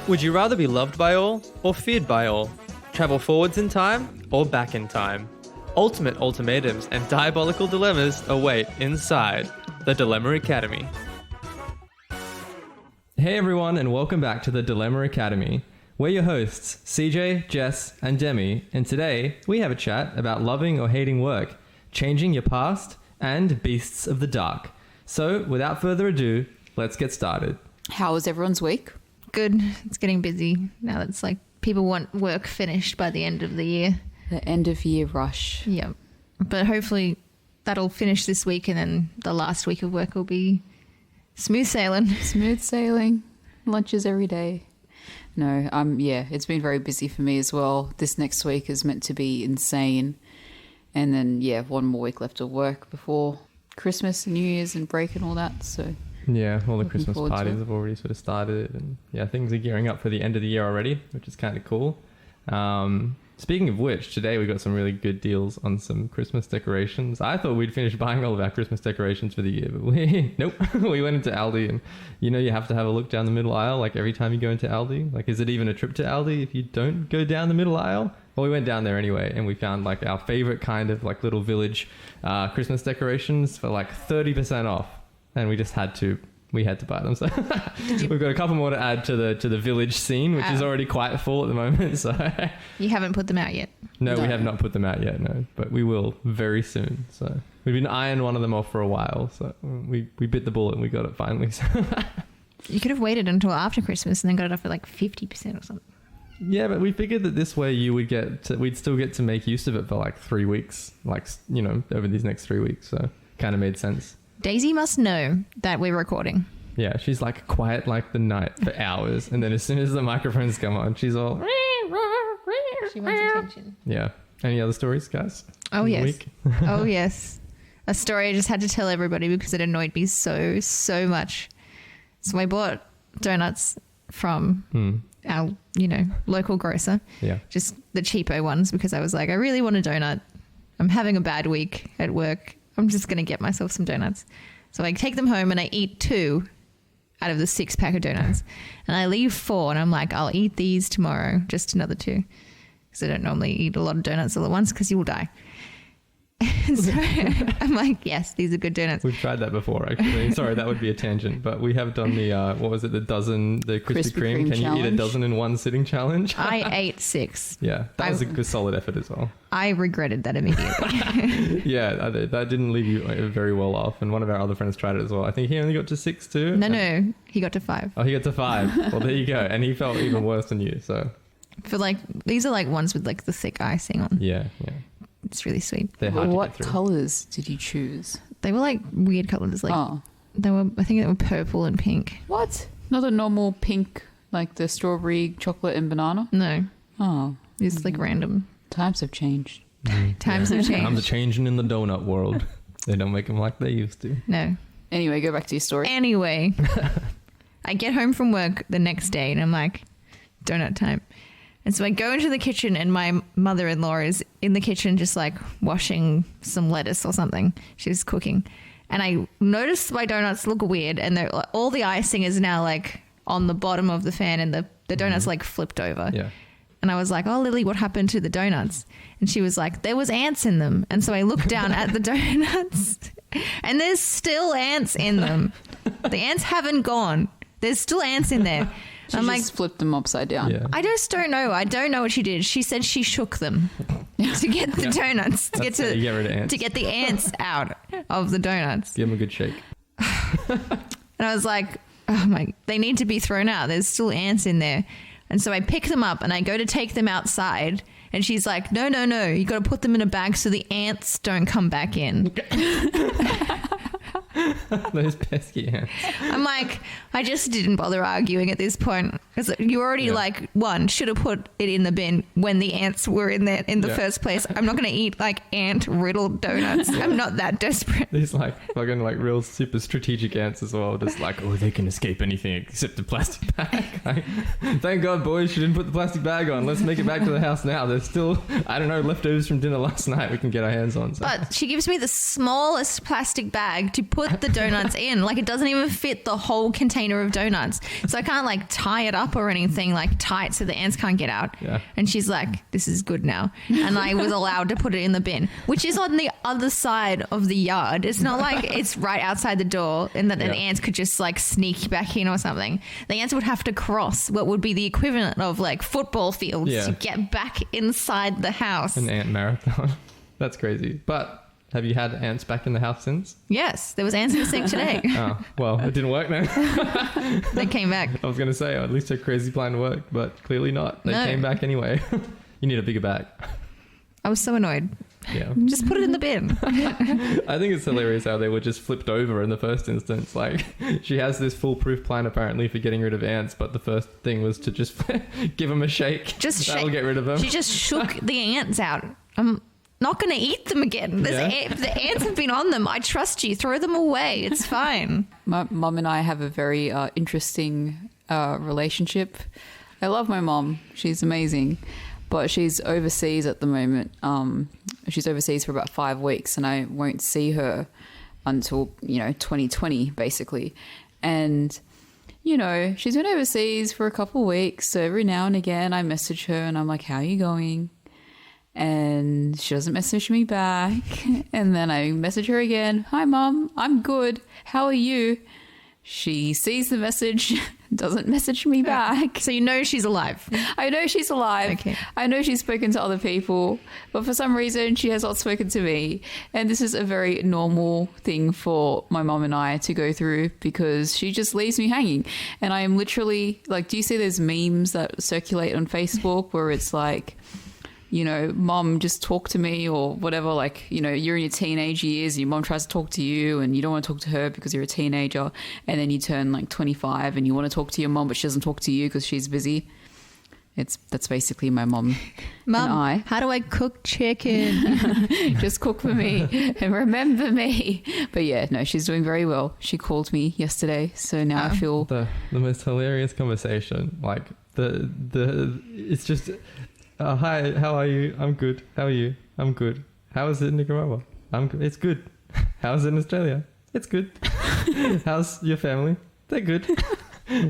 Would you rather be loved by all or feared by all? Travel forwards in time or back in time? Ultimate ultimatums and diabolical dilemmas await inside the Dilemma Academy. Hey everyone, and welcome back to the Dilemma Academy. We're your hosts, CJ, Jess, and Demi, and today we have a chat about loving or hating work, changing your past, and beasts of the dark. So, without further ado, let's get started. How was everyone's week? Good. It's getting busy now. It's like people want work finished by the end of the year. The end of year rush. Yeah. But hopefully that'll finish this week and then the last week of work will be smooth sailing. Smooth sailing. Lunches every day. No, it's been very busy for me as well. This next week is meant to be insane. And then, one more week left of work before Christmas and New Year's and break and all that. So yeah, all the looking Christmas forward to parties it. have already sort of started, and things are gearing up for the end of the year already, which is kind of cool. Speaking of which, today we got some really good deals on some Christmas decorations. I thought we'd finished buying all of our Christmas decorations for the year, but nope. We went into Aldi, and you have to have a look down the middle aisle like every time you go into Aldi. Like, is it even a trip to Aldi if you don't go down the middle aisle? Well, we went down there anyway, and we found like our favorite kind of like little village Christmas decorations for like 30% off, and we had to buy them. So we've got a couple more to add to the village scene, which is already quite full at the moment. So You haven't put them out yet? No, we have not put them out yet, no. But we will very soon. So we've been eyeing one of them off for a while. So we bit the bullet and we got it finally. You could have waited until after Christmas and then got it off at like 50% or something. Yeah, but we figured that this way we'd still get to make use of it for like 3 weeks, over these next 3 weeks. So kind of made sense. Daisy must know that we're recording. Yeah, she's like quiet like the night for hours. And then as soon as the microphones come on, she's all... She wants attention. Yeah. Any other stories, guys? Oh, yes. Week? Oh, yes. A story I just had to tell everybody because it annoyed me so much. So I bought donuts from our, local grocer. Yeah. Just the cheapo ones because I was like, I really want a donut. I'm having a bad week at work. I'm just going to get myself some donuts. So I take them home and I eat 2 out of the 6 pack of donuts. And I leave 4 and I'm like, I'll eat these tomorrow, just another 2. Because I don't normally eat a lot of donuts all at once because you will die. And so I'm like, yes, these are good donuts. We've tried that before, actually. Sorry, that would be a tangent. But we have done the, the Krispy Kreme. Can you eat a dozen in one sitting challenge? I ate 6. Yeah, that was a good solid effort as well. I regretted that immediately. Yeah, that didn't leave you very well off. And one of our other friends tried it as well. I think he only got to 6 too. No, he got to 5. Oh, he got to 5. Well, there you go. And he felt even worse than you. So For these are like ones with like the thick icing on. yeah. It's really sweet. They're hard What to get through. colours did you choose? They were like weird colours. I think they were purple and pink. What? Not a normal pink, like the strawberry, chocolate and banana? No, Oh. it's like random. Times have changed. Times have Times are changed. changing in the donut world. They don't make them like they used to. No. Anyway, go back to your story. Anyway, I get home from work the next day and I'm like, donut time. And so I go into the kitchen and my mother-in-law is in the kitchen just like washing some lettuce or something. She's cooking. And I noticed my donuts look weird and all the icing is now like on the bottom of the fan and the donuts like flipped over. Yeah. And I was like, oh, Lily, what happened to the donuts? And she was like, there was ants in them. And so I looked down at the donuts and there's still ants in them. The ants haven't gone. There's still ants in there. She I'm just flipped them upside down. Yeah. I just don't know. I don't know what she did. She said she shook them to get the donuts, to That's how you get rid of ants. to get the ants out of the donuts. Give them a good shake. And I was like, oh my, they need to be thrown out. There's still ants in there. And so I pick them up and I go to take them outside. And she's like, no, you got to put them in a bag so the ants don't come back in. Those pesky ants. I'm like, I just didn't bother arguing at this point because you already should have put it in the bin when the ants were in there in the first place. I'm not going to eat like ant riddled donuts. I'm not that desperate. These fucking real super strategic ants as well. Just they can escape anything except the plastic bag. Thank God, boys, she didn't put the plastic bag on. Let's make it back to the house now. There's still, I don't know, leftovers from dinner last night we can get our hands on. So. But she gives me the smallest plastic bag to put put the donuts in. Like, it doesn't even fit the whole container of donuts. So I can't like tie it up or anything like tight so the ants can't get out. Yeah. And she's like, this is good now. And I was allowed to put it in the bin, which is on the other side of the yard. It's not like it's right outside the door and that the ants could just like sneak back in or something. The ants would have to cross what would be the equivalent of like football fields to get back inside the house. An ant marathon. That's crazy. But have you had ants back in the house since? Yes, there was ants in the sink today. Oh, well, it didn't work then. They came back. I was going to say, at least her crazy plan worked, but clearly not. They came back anyway. You need a bigger bag. I was so annoyed. Yeah. Just put it in the bin. I think it's hilarious how they were just flipped over in the first instance. Like, she has this foolproof plan apparently for getting rid of ants, but the first thing was to just give them a shake. That'll get rid of them. She just shook the ants out. I'm not going to eat them again. The ants have been on them. I trust you. Throw them away. It's fine. My mum and I have a very interesting relationship. I love my mom. She's amazing. But she's overseas at the moment. She's overseas for about 5 weeks, and I won't see her until, 2020, basically. And, she's been overseas for a couple of weeks. So every now and again, I message her and I'm like, how are you going? And she doesn't message me back. And then I message her again. Hi, Mum. I'm good. How are you? She sees the message, doesn't message me back. So you know she's alive. I know she's alive. Okay. I know she's spoken to other people, but for some reason she has not spoken to me. And this is a very normal thing for my mom and I to go through because she just leaves me hanging. And I am literally like, do you see those memes that circulate on Facebook where it's like, mom, just talk to me or whatever. Like, you're in your teenage years and your mom tries to talk to you and you don't want to talk to her because you're a teenager. And then you turn like 25 and you want to talk to your mom, but she doesn't talk to you because she's busy. That's basically my mom and I. How do I cook chicken? Just cook for me and remember me. But yeah, no, she's doing very well. She called me yesterday. So now I feel the most hilarious conversation. Like it's just... hi, how are you? I'm good. How are you? I'm good. How is it in Nicaragua? I'm good. It's good. How's it in Australia? It's good. How's your family? They're good.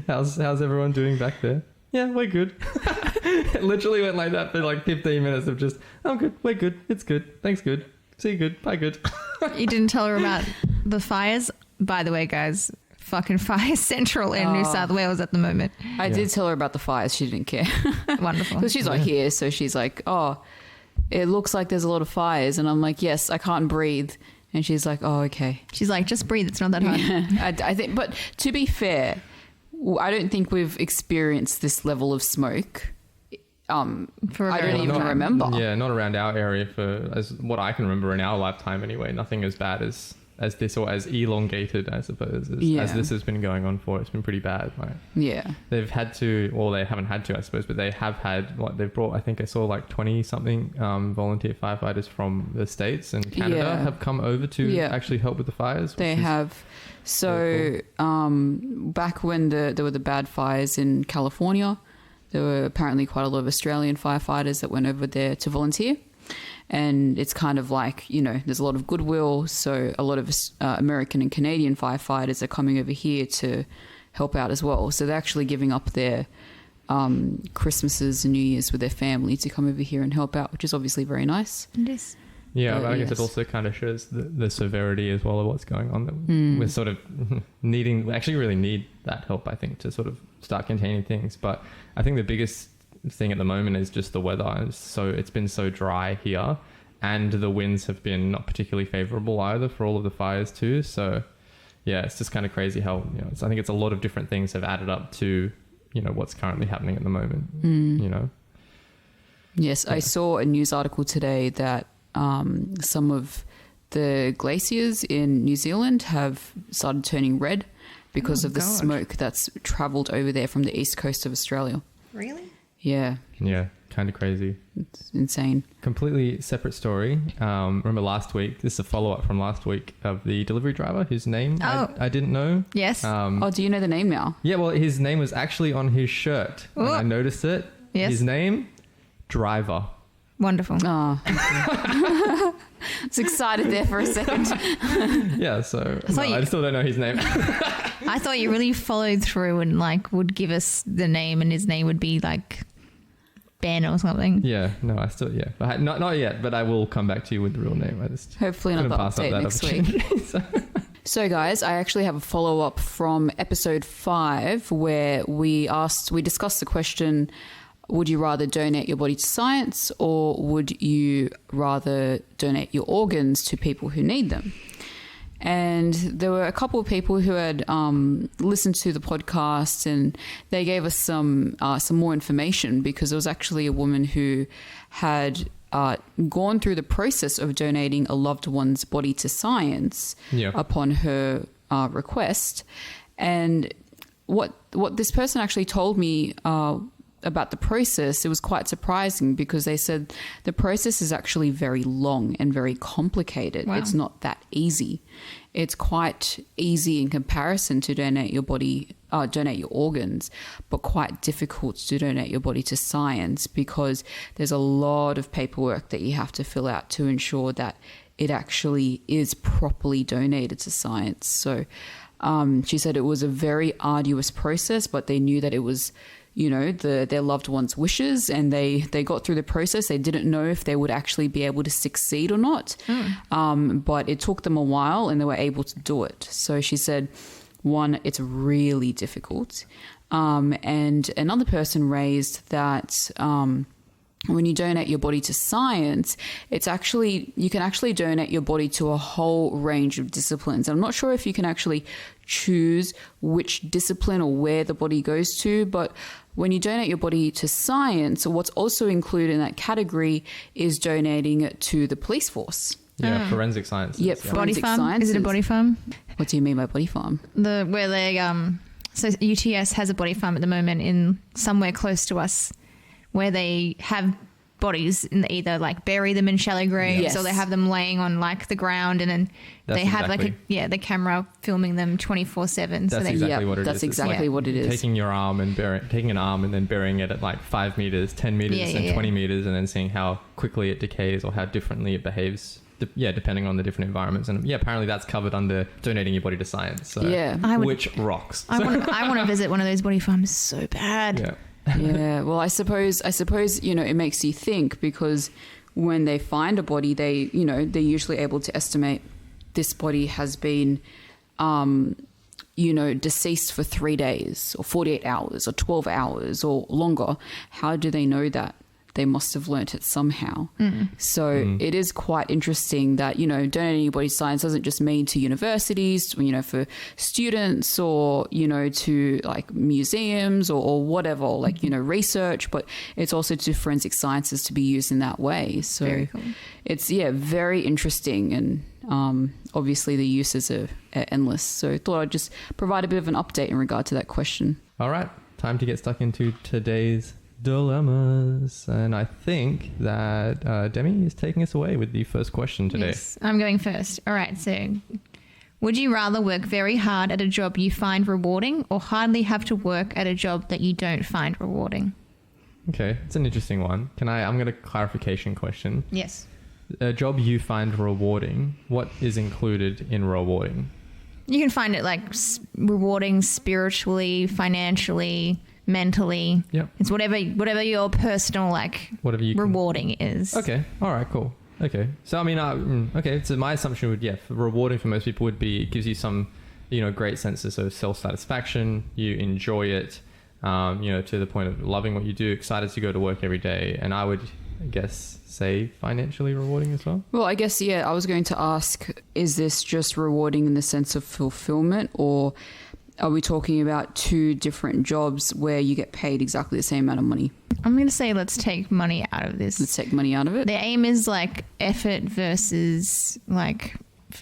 How's everyone doing back there? Yeah, we're good. It literally went like that for like 15 minutes of just, I'm good, we're good, it's good, thanks good, see you good, bye good. You didn't tell her about the fires? By the way, guys, fucking fire central in New South Wales at the moment. I did tell her about the fires. She didn't care. Wonderful. Because she's not here. So she's like, oh, it looks like there's a lot of fires. And I'm like, yes, I can't breathe. And she's like, oh, okay. She's like, just breathe. It's not that hard. Yeah, I think, but to be fair, I don't think we've experienced this level of smoke. I don't even remember. Yeah, not around our area for as what I can remember in our lifetime anyway. Nothing as bad as this or as elongated, I suppose, as this has been going on for. It's been pretty bad. Like, yeah. They've had to, well, they haven't had to, I suppose, but they have had, they've brought, I think I saw like 20 something volunteer firefighters from the States and Canada have come over to actually help with the fires. They have. So back when there were the bad fires in California, there were apparently quite a lot of Australian firefighters that went over there to volunteer. And it's kind of like, there's a lot of goodwill. So a lot of American and Canadian firefighters are coming over here to help out as well. So they're actually giving up their Christmases and New Year's with their family to come over here and help out, which is obviously very nice. It is. Yeah, but I guess it also kind of shows the severity as well of what's going on. That we're sort of we actually really need that help, I think, to sort of start containing things. But I think the biggest thing at the moment is just the weather. So it's been so dry here, and the winds have been not particularly favorable either for all of the fires too. So yeah, it's just kind of crazy how, I think it's a lot of different things have added up to, what's currently happening at the moment, Yes, yeah. I saw a news article today that some of the glaciers in New Zealand have started turning red because of the smoke that's travelled over there from the east coast of Australia. Really? Yeah. Yeah, kind of crazy. It's insane. Completely separate story. Remember last week, this is a follow-up from last week of the delivery driver, whose name I didn't know. Yes. Do you know the name now? Yeah, well, his name was actually on his shirt. And I noticed it. Yes. His name, Driver. Wonderful. Oh. was excited there for a second. Yeah, so thought I you- still don't know his name. I thought you really followed through and like would give us the name, and his name would be like Ben or something. Yeah, no, I still, yeah. But not yet, but I will come back to you with the real name. I just Hopefully couldn't another pass up update that next week. opportunity. So guys, I actually have a follow-up from episode 5 where we discussed the question, would you rather donate your body to science or would you rather donate your organs to people who need them? And there were a couple of people who had listened to the podcast, and they gave us some more information, because there was actually a woman who had gone through the process of donating a loved one's body to science upon her request. And what this person actually told me about the process, it was quite surprising, because they said the process is actually very long and very complicated. Wow. It's not that easy. It's quite easy in comparison to donate your body, donate your organs, but quite difficult to donate your body to science, because there's a lot of paperwork that you have to fill out to ensure that it actually is properly donated to science. So she said it was a very arduous process, but they knew that it was, you know, their loved one's wishes, and they got through the process. They didn't know if they would actually be able to succeed or not, but it took them a while and they were able to do it. So she said, one, it's really difficult. And another person raised that when you donate your body to science, you can actually donate your body to a whole range of disciplines. I'm not sure if you can actually choose which discipline or where the body goes to, but when you donate your body to science, what's also included in that category is donating it to the police force. Yeah, forensic sciences. Yep, yeah. Body forensic farm? sciences. Is it a body farm? What do you mean by body farm? Where they so UTS has a body farm at the moment in somewhere close to us, where they have bodies and they either like bury them in shallow graves, Yes. or they have them laying on like the ground, and then That's they have exactly- the camera filming them 24/7. That's they exactly Yeah, what it is. that's It's exactly like what it is. taking your arm and taking an arm and then burying it at like 5 meters, 10 meters, and 20 meters, and then seeing how quickly it decays or how differently it behaves. Depending on the different environments. And apparently that's covered under donating your body to science. So, which rocks. I want to visit one of those body farms so bad. Yeah. Yeah, well, I suppose you know, it makes you think, because when they find a body, they're usually able to estimate this body has been deceased for 3 days or 48 hours or 12 hours or longer. How do they know that? They must have learnt it somehow. So it is quite interesting that, you know, donating your body to science doesn't just mean to universities, you know, for students, or, you know, to like museums or whatever, like, you know, research, but it's also to forensic sciences to be used in that way. So Very cool. it's, very interesting. And obviously the uses are endless. So I thought I'd just provide a bit of an update in regard to that question. All right. Time to get stuck into today's dilemmas. And I think that Demi is taking us away with the first question today. Yes, I'm going first. All right, so would you rather work very hard at a job you find rewarding, or hardly have to work at a job that you don't find rewarding? Okay, it's an interesting one. I'm going to clarification question. Yes. A job you find rewarding, what is included in rewarding? You can find it like rewarding spiritually, financially, mentally. Yep. It's whatever your personal Whatever you can- rewarding is. Okay. All right. Cool. Okay. So I mean, okay. So my assumption would, rewarding for most people would be it gives you some, you know, great senses of self-satisfaction. You enjoy it, you know, to the point of loving what you do, excited to go to work every day. And I would, I guess, say financially rewarding as well. Well, I guess, I was going to ask, is this just rewarding in the sense of fulfillment, or are we talking about two different jobs where you get paid exactly the same amount of money? I'm going to say let's take money out of this. Let's take money out of it. The aim is like effort versus like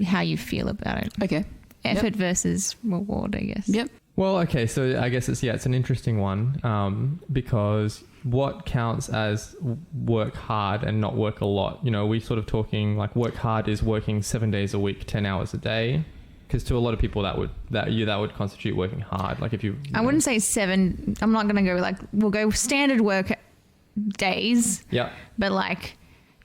how you feel about it. Okay. Effort versus reward, I guess. Yep. Well, okay. So I guess it's an interesting one because what counts as work hard and not work a lot? You know, we sort of talking like work hard is working 7 days a week, 10 hours a day. Because to a lot of people that would constitute working hard. Like if you I wouldn't say 7. I'm not going to go we'll go standard work days. Yeah. But like,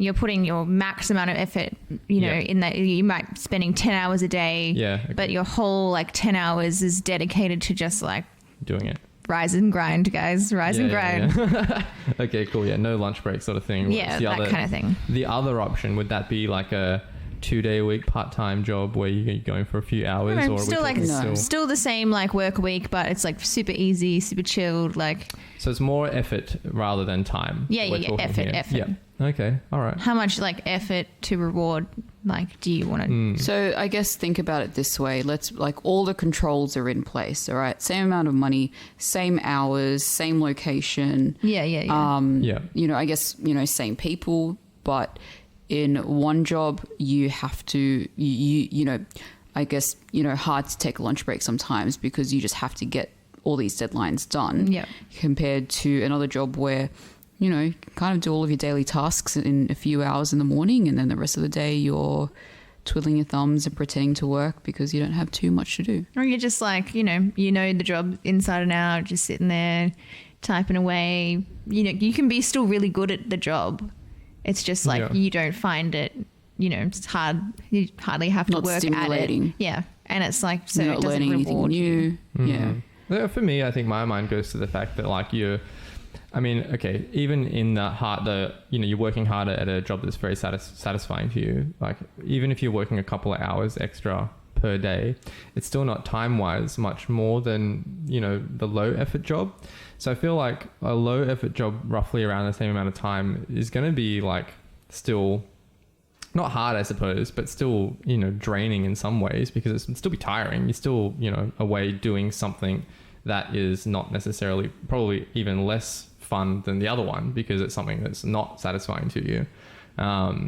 you're putting your max amount of effort, you know, in that you might be spending 10 hours a day, but your whole like 10 hours is dedicated to just like doing it. Rise and grind, guys. Rise and grind. Yeah. Okay, cool. Yeah, no lunch break sort of thing. Yeah, that kind of thing. The other option, would that be like a 2-day-a-week part-time job where you're going for a few hours? No, or still the same like work week, but it's like super easy, super chilled. Like, so it's more effort rather than time. Yeah. Effort. Yeah. Okay. All right. How much like effort to reward like do you want to? So I guess think about it this way. Let's like all the controls are in place. All right. Same amount of money, same hours, same location. Yeah. You know, I guess, you know, same people, but in one job you have to, you know, I guess, you know, hard to take a lunch break sometimes because you just have to get all these deadlines done. Yeah. Compared to another job where, you know, you can kind of do all of your daily tasks in a few hours in the morning, and then the rest of the day you're twiddling your thumbs and pretending to work because you don't have too much to do. Or you're just like, you know the job inside and out, just sitting there typing away. You know, you can be still really good at the job. It's just like you don't find it, you know, it's hard. You hardly have to Not work stimulating. at it. Yeah. And it's like, so You're it not doesn't learning anything reward new. you. Yeah. For me, I think my mind goes to the fact that like even in you're working harder at a job that's very satisfying to you. Like even if you're working a couple of hours extra per day, it's still not time-wise much more than, you know, the low effort job. So I feel like a low effort job roughly around the same amount of time is going to be like still not hard, I suppose, but still, you know, draining in some ways because it'll still be tiring. You're still, you know, away doing something that is not necessarily probably even less fun than the other one because it's something that's not satisfying to you.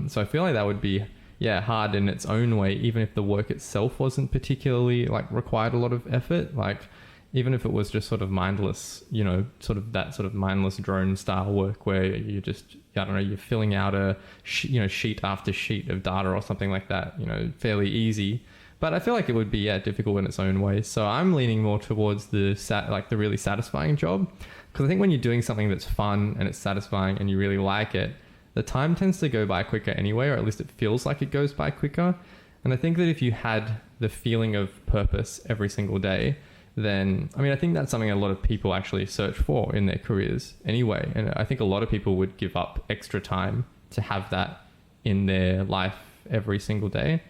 So I feel like that would be hard in its own way, even if the work itself wasn't particularly like required a lot of effort. Like even if it was just sort of mindless, you know, sort of that sort of mindless drone style work where you just, I don't know, you're filling out a sheet after sheet of data or something like that, you know, fairly easy. But I feel like it would be difficult in its own way. So I'm leaning more towards the really satisfying job, because I think when you're doing something that's fun and it's satisfying and you really like it, the time tends to go by quicker anyway, or at least it feels like it goes by quicker. And I think that if you had the feeling of purpose every single day, then, I mean, I think that's something a lot of people actually search for in their careers anyway. And I think a lot of people would give up extra time to have that in their life every single day.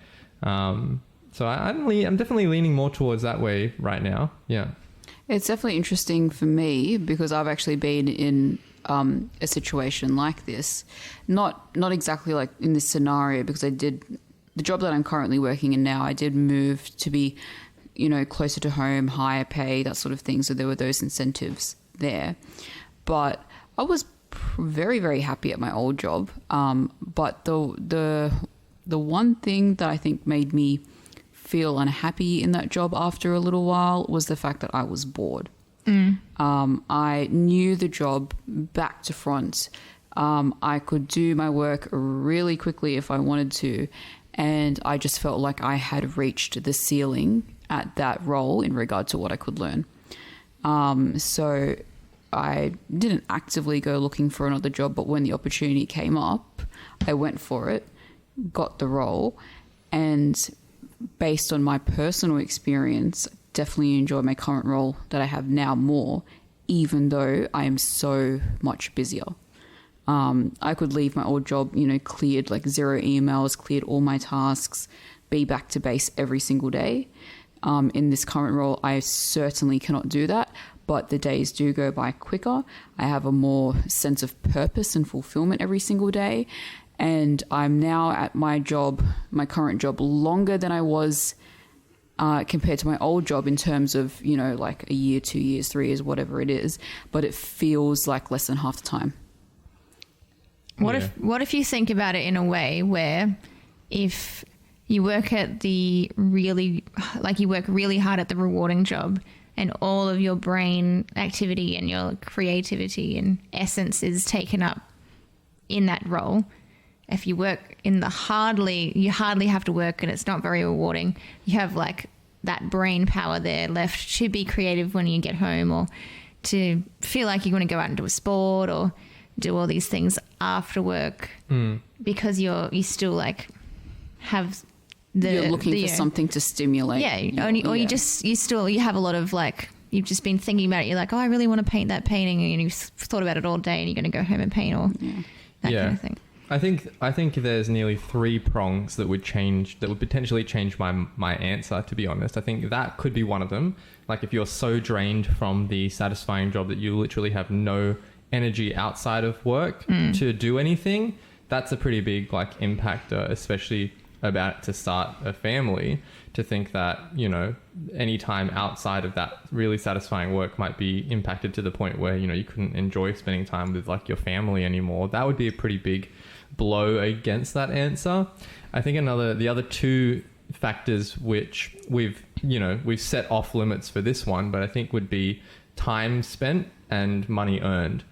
So I'm definitely leaning more towards that way right now. Yeah. It's definitely interesting for me because I've actually been in a situation like this. Not exactly like in this scenario, because the job that I'm currently working in now, I did move to be, you know, closer to home, higher pay, that sort of thing. So there were those incentives there. But I was very, very happy at my old job. But the one thing that I think made me feel unhappy in that job after a little while was the fact that I was bored. I knew the job back to front. I could do my work really quickly if I wanted to. And I just felt like I had reached the ceiling at that role in regard to what I could learn. So I didn't actively go looking for another job, but when the opportunity came up, I went for it, got the role, and based on my personal experience, definitely enjoy my current role that I have now more, even though I am so much busier. I could leave my old job, you know, cleared, like 0 emails, cleared all my tasks, be back to base every single day. In this current role, I certainly cannot do that, but the days do go by quicker. I have a more sense of purpose and fulfillment every single day. And I'm now at my current job, longer than I was compared to my old job in terms of, you know, like a year, 2 years, 3 years, whatever it is. But it feels like less than half the time. What if you think about it in a way where if you work at you work really hard at the rewarding job and all of your brain activity and your creativity and essence is taken up in that role. If you work in you hardly have to work and it's not very rewarding. You have like that brain power there left to be creative when you get home, or to feel like you want to go out and do a sport, or do all these things after work because you still like have You're looking the, for something to stimulate. Yeah, you have a lot of like, you've just been thinking about it. You're like, oh, I really want to paint that painting, and you've thought about it all day, and you're going to go home and paint or that kind of thing. I think there's nearly 3 prongs that would potentially change my answer, to be honest. I think that could be one of them. Like if you're so drained from the satisfying job that you literally have no energy outside of work to do anything, that's a pretty big like impactor, especially about to start a family, to think that, you know, any time outside of that really satisfying work might be impacted to the point where, you know, you couldn't enjoy spending time with like your family anymore. That would be a pretty big blow against that answer. I think the other 2 factors which we've set off limits for this one, but I think would be time spent and money earned.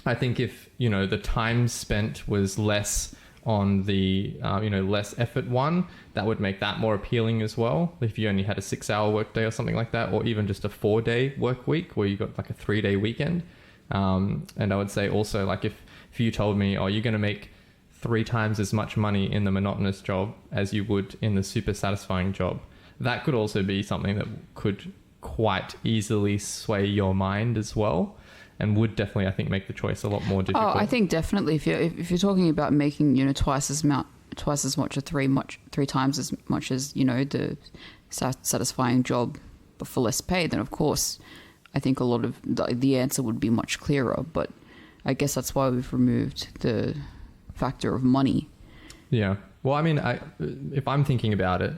I think if, you know, the time spent was less on the less effort one, that would make that more appealing as well. If you only had a 6-hour workday or something like that, or even just a 4-day work week where you got like a 3-day weekend. And I would say also, like if you told me, oh, you're going to make 3 times as much money in the monotonous job as you would in the super satisfying job, that could also be something that could quite easily sway your mind as well, and would definitely, I think, make the choice a lot more difficult. Oh, I think definitely if you're talking about making, you know, twice as much or 3 times as much as, you know, the satisfying job but for less pay, then of course I think a lot of the answer would be much clearer. But I guess that's why we've removed the factor of money. Yeah. Well, I mean, if I'm thinking about it,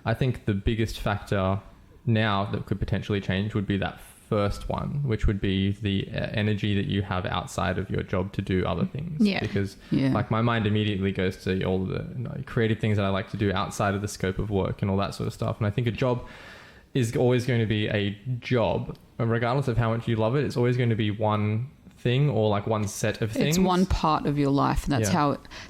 I think the biggest factor now that could potentially change would be that first one, which would be the energy that you have outside of your job to do other things. Yeah. Because like my mind immediately goes to all the creative things that I like to do outside of the scope of work and all that sort of stuff. And I think a job is always going to be a job, and regardless of how much you love it, it's always going to be one thing or like one set of things. It's one part of your life, and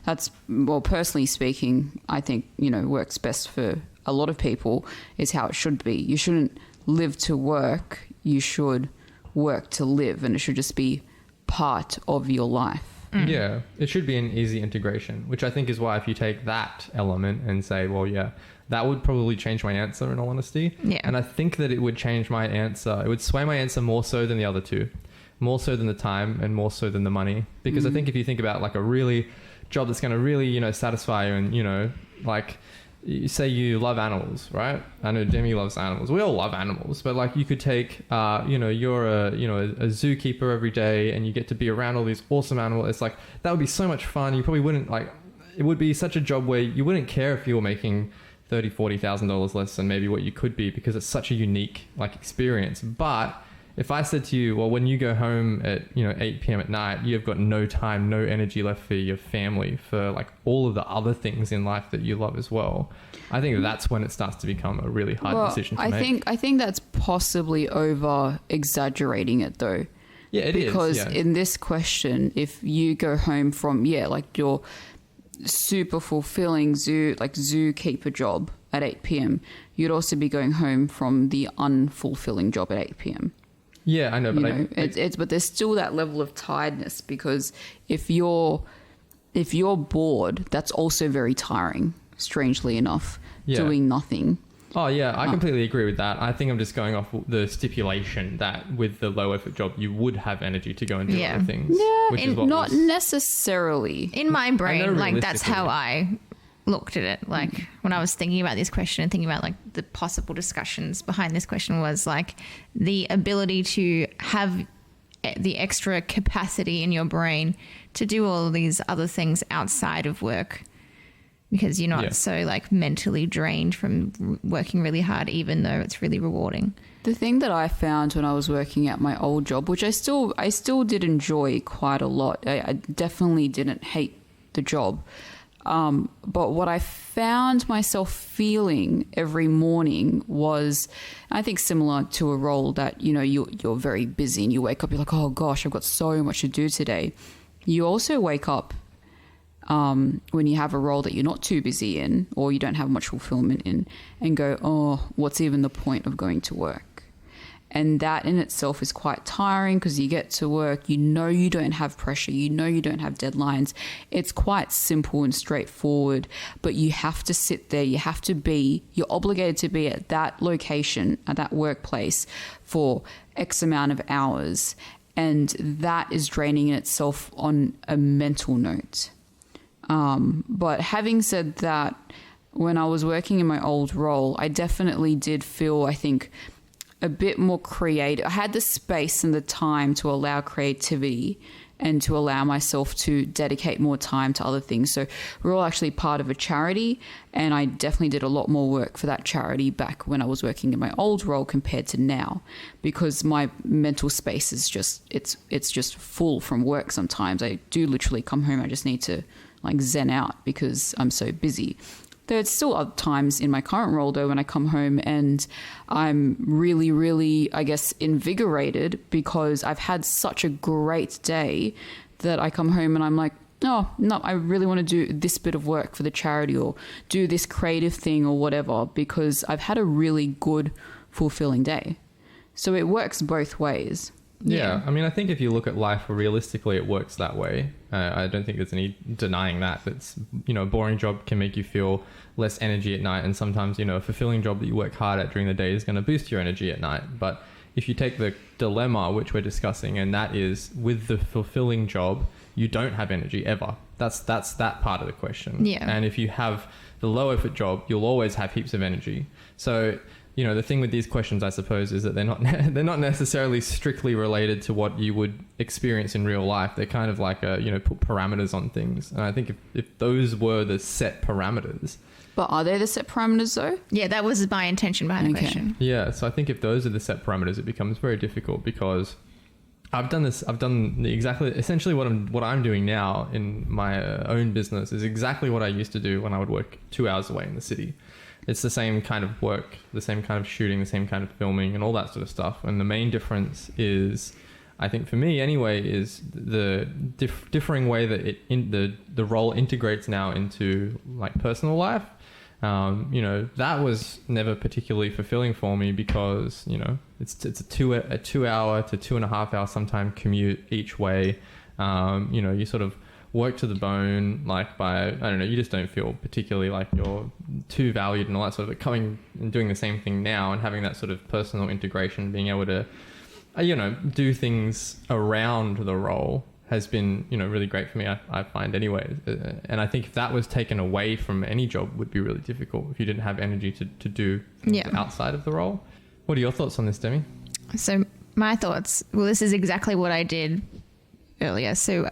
that's well, personally speaking, I think, you know, works best for a lot of people, is how it should be. You shouldn't live to work, you should work to live, and it should just be part of your life. Yeah, it should be an easy integration, which I think is why if you take that element and say, well, yeah, that would probably change my answer in all honesty. Yeah. And I think that it would change my answer. It would sway my answer more so than the other 2, more so than the time and more so than the money. Because I think if you think about like a really job that's going to really, you know, satisfy you, and, you know, like you say you love animals, right? I know Demi loves animals. We all love animals, but like you could take, you're a zookeeper every day and you get to be around all these awesome animals. It's like, that would be so much fun. You probably wouldn't it would be such a job where you wouldn't care if you were making $30,000-$40,000 less than maybe what you could be, because it's such a unique like experience. But if I said to you, well, when you go home at 8 p.m. at night, you've got no time, no energy left for your family, for like all of the other things in life that you love as well, I think that's when it starts to become a really hard decision to make. I think that's possibly over exaggerating it though. Yeah, it is. Because in this question, if you go home from like your super fulfilling zookeeper job at 8 p.m, you'd also be going home from the unfulfilling job at 8 p.m. Yeah, I know, but but there's still that level of tiredness, because if you're bored, that's also very tiring, strangely enough, doing nothing. Oh yeah, I completely agree with that. I think I'm just going off the stipulation that with the low effort job, you would have energy to go and do other things. Yeah, which is what not necessarily. In my brain, like that's how I looked at it. Like when I was thinking about this question and thinking about like the possible discussions behind this question, was like the ability to have the extra capacity in your brain to do all of these other things outside of work, because you're not so like mentally drained from working really hard, even though it's really rewarding. The thing that I found when I was working at my old job, which I still did enjoy quite a lot, I definitely didn't hate the job. But what I found myself feeling every morning was, I think similar to a role that, you're very busy and you wake up, you're like, oh gosh, I've got so much to do today. You also wake up when you have a role that you're not too busy in, or you don't have much fulfillment in, and go, oh, what's even the point of going to work? And that in itself is quite tiring because you get to work, you don't have pressure, you don't have deadlines. It's quite simple and straightforward, but you have to sit there, you're obligated to be at that location, at that workplace for X amount of hours. And that is draining in itself on a mental note. But having said that, when I was working in my old role, I definitely did feel, I think, a bit more creative. I had the space and the time to allow creativity and to allow myself to dedicate more time to other things. So we're all actually part of a charity, and I definitely did a lot more work for that charity back when I was working in my old role compared to now, because my mental space is just, it's just full from work sometimes. I do literally come home, I just need to like zen out because I'm so busy. There's still other times in my current role, though, when I come home and I'm really, really, I guess, invigorated because I've had such a great day that I come home and I'm like, oh, no, I really want to do this bit of work for the charity or do this creative thing or whatever because I've had a really good, fulfilling day. So it works both ways. Yeah, I mean, I think if you look at life realistically, it works that way. I don't think there's any denying that. It's, a boring job can make you feel less energy at night. And sometimes, a fulfilling job that you work hard at during the day is going to boost your energy at night. But if you take the dilemma which we're discussing, and that is with the fulfilling job, you don't have energy ever. That's that part of the question. Yeah. And if you have the low effort job, you'll always have heaps of energy. So the thing with these questions, I suppose, is that they're not necessarily strictly related to what you would experience in real life. They're kind of like put parameters on things. And I think if those were the set parameters. But are they the set parameters though? Yeah, that was my intention behind the question. Yeah, so I think if those are the set parameters, it becomes very difficult because I've done essentially what I'm doing now in my own business is exactly what I used to do when I would work 2 hours away in the city. It's the same kind of work, the same kind of shooting, the same kind of filming and all that sort of stuff. And the main difference is, I think for me anyway, is the differing way that the role integrates now into like personal life. That was never particularly fulfilling for me because, it's a 2 hour to 2.5 hour sometime commute each way. You sort of work to the bone, like by, I don't know, you just don't feel particularly like you're too valued and all that sort of, coming and doing the same thing now and having that sort of personal integration, being able to, do things around the role has been, really great for me, I find anyway. And I think if that was taken away from any job, it would be really difficult if you didn't have energy to do things outside of the role. What are your thoughts on this, Demi? So my thoughts, well, this is exactly what I did earlier. So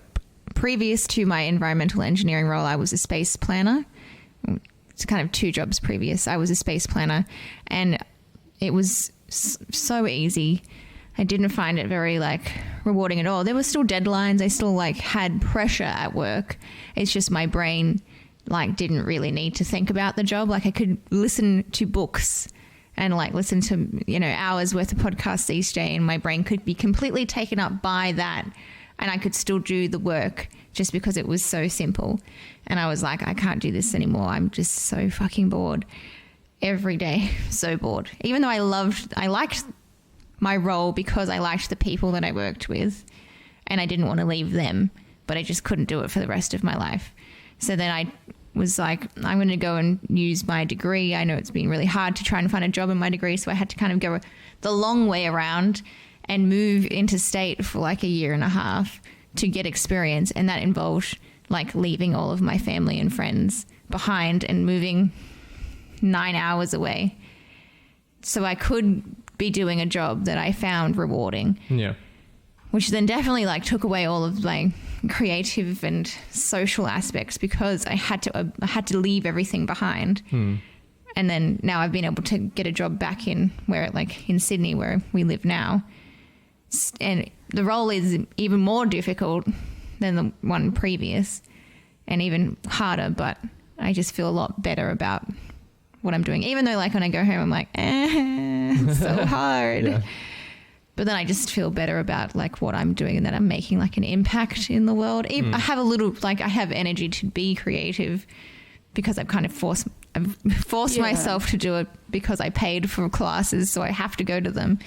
previous to my environmental engineering role, I was a space planner. It's kind of 2 jobs previous. I was a space planner and it was so easy. I didn't find it very rewarding at all. There were still deadlines. I still had pressure at work. It's just my brain didn't really need to think about the job. I could listen to books and listen to, hours worth of podcasts each day and my brain could be completely taken up by that. And I could still do the work just because it was so simple. And I was like, I can't do this anymore. I'm just so fucking bored every day. So bored. Even though I liked my role because I liked the people that I worked with and I didn't want to leave them, but I just couldn't do it for the rest of my life. So then I was like, I'm going to go and use my degree. I know it's been really hard to try and find a job in my degree. So I had to kind of go the long way around and move interstate for 1.5 years to get experience. And that involved leaving all of my family and friends behind and moving 9 hours away. So I could be doing a job that I found rewarding. Yeah. Which then definitely took away all of my creative and social aspects because I had to leave everything behind. And then now I've been able to get a job back in in Sydney where we live now. And the role is even more difficult than the one previous and even harder, but I just feel a lot better about what I'm doing. Even though when I go home, I'm it's so hard. Yeah. But then I just feel better about what I'm doing and that I'm making an impact in the world. I have a little, I have energy to be creative because I've kind of forced myself to do it because I paid for classes. So I have to go to them.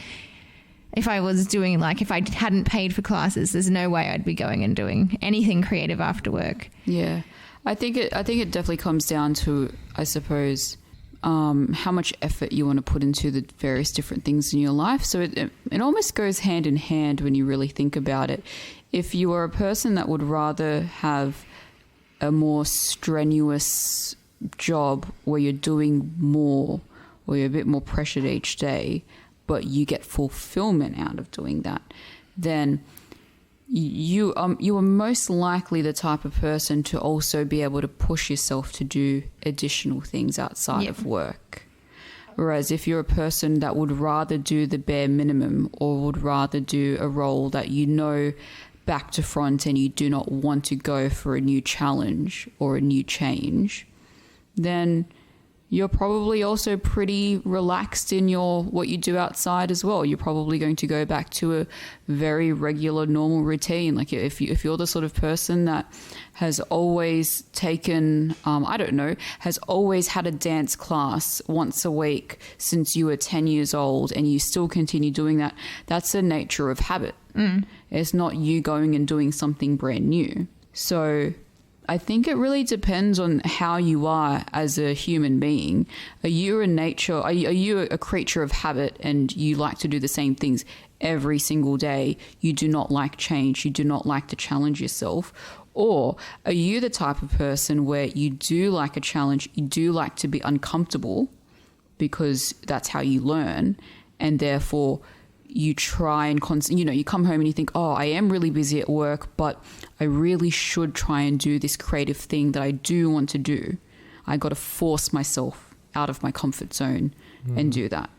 if I was doing if I hadn't paid for classes, there's no way I'd be going and doing anything creative after work. Yeah. I think it definitely comes down to, I suppose, how much effort you want to put into the various different things in your life. So it almost goes hand in hand when you really think about it. If you are a person that would rather have a more strenuous job where you're doing more, or you're a bit more pressured each day, but you get fulfillment out of doing that, then you are most likely the type of person to also be able to push yourself to do additional things outside of work. Whereas if you're a person that would rather do the bare minimum, or would rather do a role that you know back to front and you do not want to go for a new challenge or a new change, then you're probably also pretty relaxed in what you do outside as well. You're probably going to go back to a very regular, normal routine. Like if you're the sort of person that has always taken, has always had a dance class once a week since you were 10 years old, and you still continue doing that, that's the nature of habit. It's not you going and doing something brand new. So I think it really depends on how you are as a human being. Are you a creature of habit, and you like to do the same things every single day? You do not like change. You do not like to challenge yourself. Or are you the type of person where you do like a challenge, you do like to be uncomfortable because that's how you learn, and therefore you try and you come home and you think, oh, I am really busy at work, but I really should try and do this creative thing that I do want to do. I got to force myself out of my comfort zone and do that.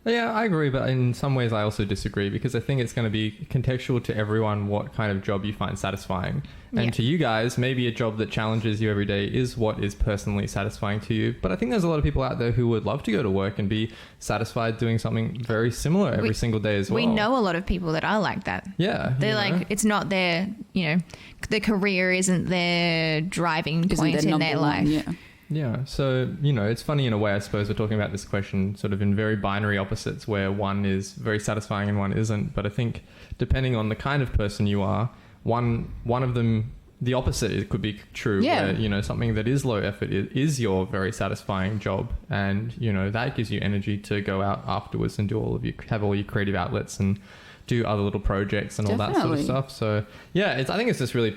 Yeah, I agree, but in some ways I also disagree, because I think it's going to be contextual to everyone what kind of job you find satisfying. And to you guys, maybe a job that challenges you every day is what is personally satisfying to you. But I think there's a lot of people out there who would love to go to work and be satisfied doing something very similar every single day as well. We know a lot of people that are like that. Yeah. They're it's not their, their career isn't their driving point in their life. Yeah. Yeah, so, it's funny in a way, I suppose, we're talking about this question sort of in very binary opposites, where one is very satisfying and one isn't. But I think depending on the kind of person you are, one of them, the opposite, it could be true. Yeah. Where, something that is low effort is your very satisfying job. And, that gives you energy to go out afterwards and have all your creative outlets and do other little projects and all that sort of stuff. So, yeah, I think it's just really,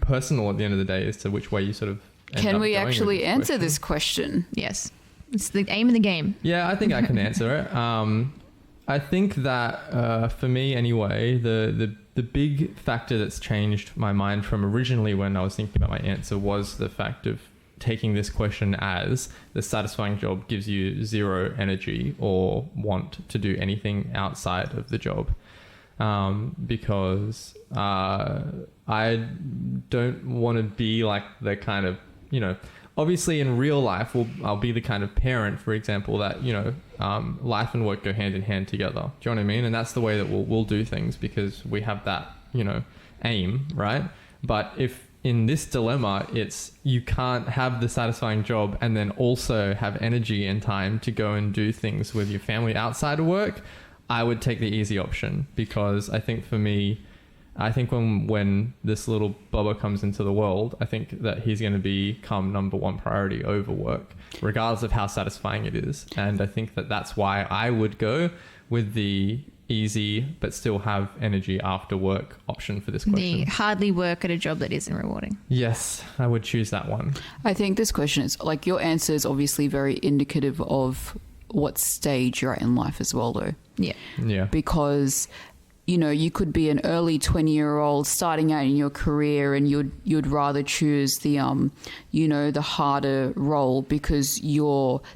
personal at the end of the day as to which way you sort of... Can we actually answer this question? Yes. It's the aim of the game. Yeah, I think I can answer it. I think that for me anyway, the big factor that's changed my mind from originally when I was thinking about my answer was the fact of taking this question as the satisfying job gives you zero energy or want to do anything outside of the job. Because I don't want to be like the kind of, obviously in real life, I'll be the kind of parent, for example, that, life and work go hand in hand together. Do you know what I mean? And that's the way that we'll do things, because we have that, aim, right? But if in this dilemma, it's you can't have the satisfying job and then also have energy and time to go and do things with your family outside of work, I would take the easy option, because I think for me, when this little Bubba comes into the world, I think that he's going to become number one priority over work, regardless of how satisfying it is. And I think that that's why I would go with the easy but still have energy after work option for this question. The hardly work at a job that isn't rewarding. Yes, I would choose that one. I think this question is, your answer is obviously very indicative of what stage you're at in life as well, though. Yeah. Yeah. Because... you could be an early 20-year-old starting out in your career, and you'd rather choose the the harder role because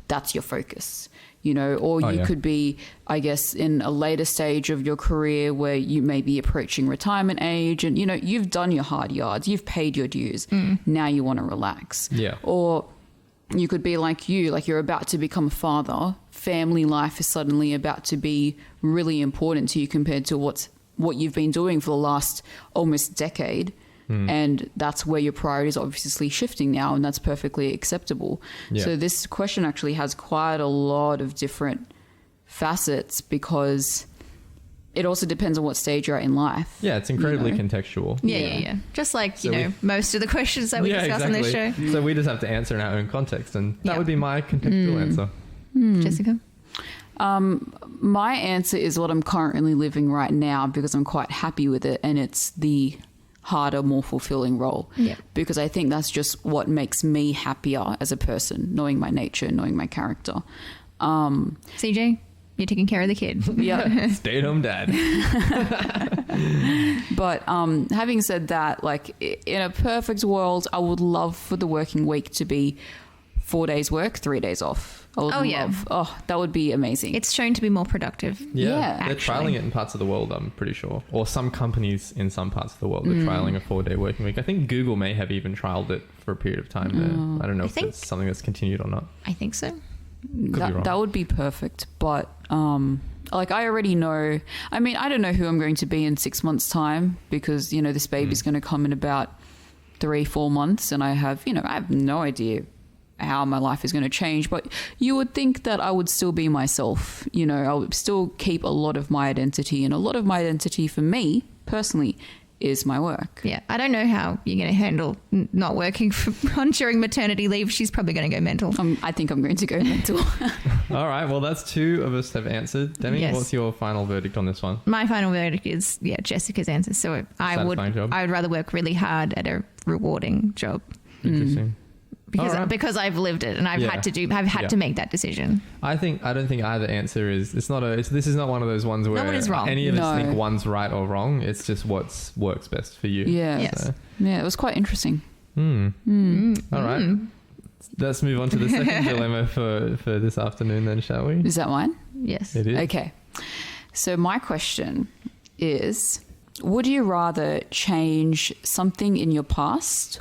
that's your focus, or you could be, I guess, in a later stage of your career where you may be approaching retirement age, and you've done your hard yards, you've paid your dues. Now you want to relax. Yeah. Or you could be like you're about to become a father. Family life is suddenly about to be really important to you compared to what you've been doing for the last almost decade. And that's where your priorities are obviously shifting now, and that's perfectly acceptable. Yeah. So this question actually has quite a lot of different facets, because it also depends on what stage you're at in life. Yeah, it's incredibly You know? contextual. Yeah. Just like, So most of the questions that we discuss on this show. So we just have to answer in our own context, and that Yeah. would be my contextual answer. Jessica? My answer is what I'm currently living right now because I'm quite happy with it, and it's the harder, more fulfilling role. Yeah. Because I think that's just what makes me happier as a person, knowing my nature, knowing my character. CJ, you're taking care of the kid. Yeah. Stay-at-home dad. But having said that, like in a perfect world, I would love for the working week to be 4 days work, 3 days off. I would love. Oh, that would be amazing. It's shown to be more productive. Yeah, they're actually. trialing it in parts of the world, I'm pretty sure. Or some companies in some parts of the world are trialing a 4-day working week. I think Google may have even trialed it for a period of time there. I don't know if think- it's something that's continued or not. I think so. Could be wrong. that would be perfect. But like I already know. I mean, I don't know who I'm going to be in 6 months' time because this baby's going to come in about 3-4 months, and I have no idea how my life is going to change, but you would think that I would still be myself. I would still keep a lot of my identity, and a lot of my identity for me personally is my work. Yeah, I don't know how you're going to handle not working during maternity leave. She's probably going to go mental. I think I'm going to go mental. All right, well, that's 2 of us have answered. Demi, Yes. what's your final verdict on this one? My final verdict is, Jessica's answer. So I would Satisfying job. rather work really hard at a rewarding job Interesting. because All right. because I've lived it and I've Yeah. had to Yeah. to make that decision. I don't think either answer is. This is not one of those ones where one is wrong. any of us No. think one's right or wrong. It's just what works best for you. Yeah. Yes. So, Yeah, it was quite interesting. all right. Let's move on to the second dilemma for this afternoon, then, shall we? Is that mine? Yes. It is. Okay. So my question is, would you rather change something in your past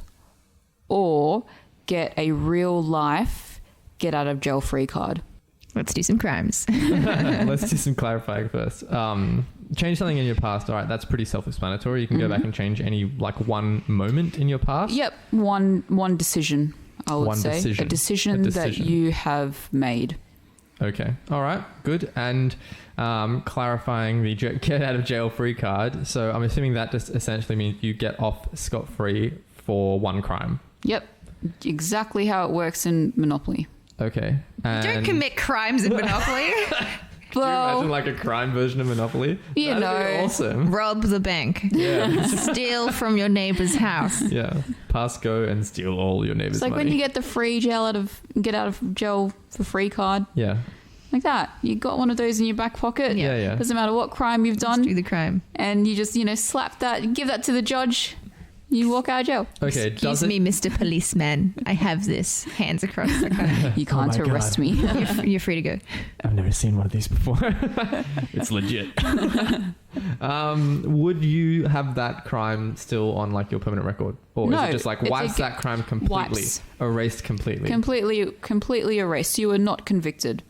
or get a real life get out of jail free card? Let's do some crimes. Let's do some clarifying first. Change something in your past. All right, that's pretty self-explanatory. You can go back and change any one moment in your past. Yep, one decision, I would One say. decision. A decision that decision. you have made. Okay. All right. Good. And clarifying the get out of jail free card. So I'm assuming that just essentially means you get off scot-free for one crime. Yep, exactly how it works in Monopoly. Okay. And Don't commit crimes in Monopoly. Can you Well, imagine a crime version of Monopoly? You That'd know. be awesome. Rob the bank. Yeah. Steal from your neighbor's house. Yeah. Pass go and steal all your neighbor's it's like money. when you get the free get out of jail for free card. Yeah. Like that. You got one of those in your back pocket. Yeah, yeah. Doesn't matter what crime you've Do done. the crime. And you just, slap that, give that to the judge. You walk out of jail. Okay. Excuse me, Mr. Policeman. I have this. Hands across the car. You can't my arrest God. me. You're free to go. I've never seen one of these before. It's legit. Would you have that crime still on your permanent record, or No, is it just it's wipes that crime completely, wipes. erased completely? completely erased. You were not convicted.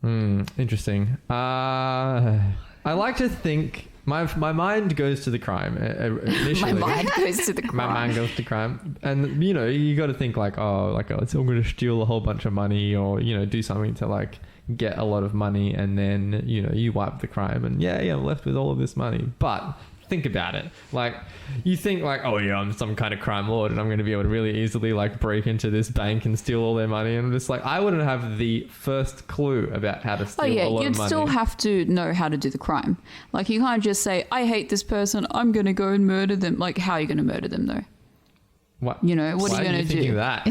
Interesting. I like to think my mind goes to the crime initially. My mind goes to the crime. My mind goes to crime, and you got to think I'm going to steal a whole bunch of money, or do something to get a lot of money, and then you wipe the crime, and I'm left with all of this money. But think about it, you think oh yeah, I'm some kind of crime lord, and I'm going to be able to really easily break into this bank and steal all their money, and I'm just I wouldn't have the first clue about how to steal Oh yeah, a lot you'd of money. still have to know how to do the crime. You can't just say, I hate this person, I'm going to go and murder them. How are you going to murder them though? What? What are Why you going to thinking do? that?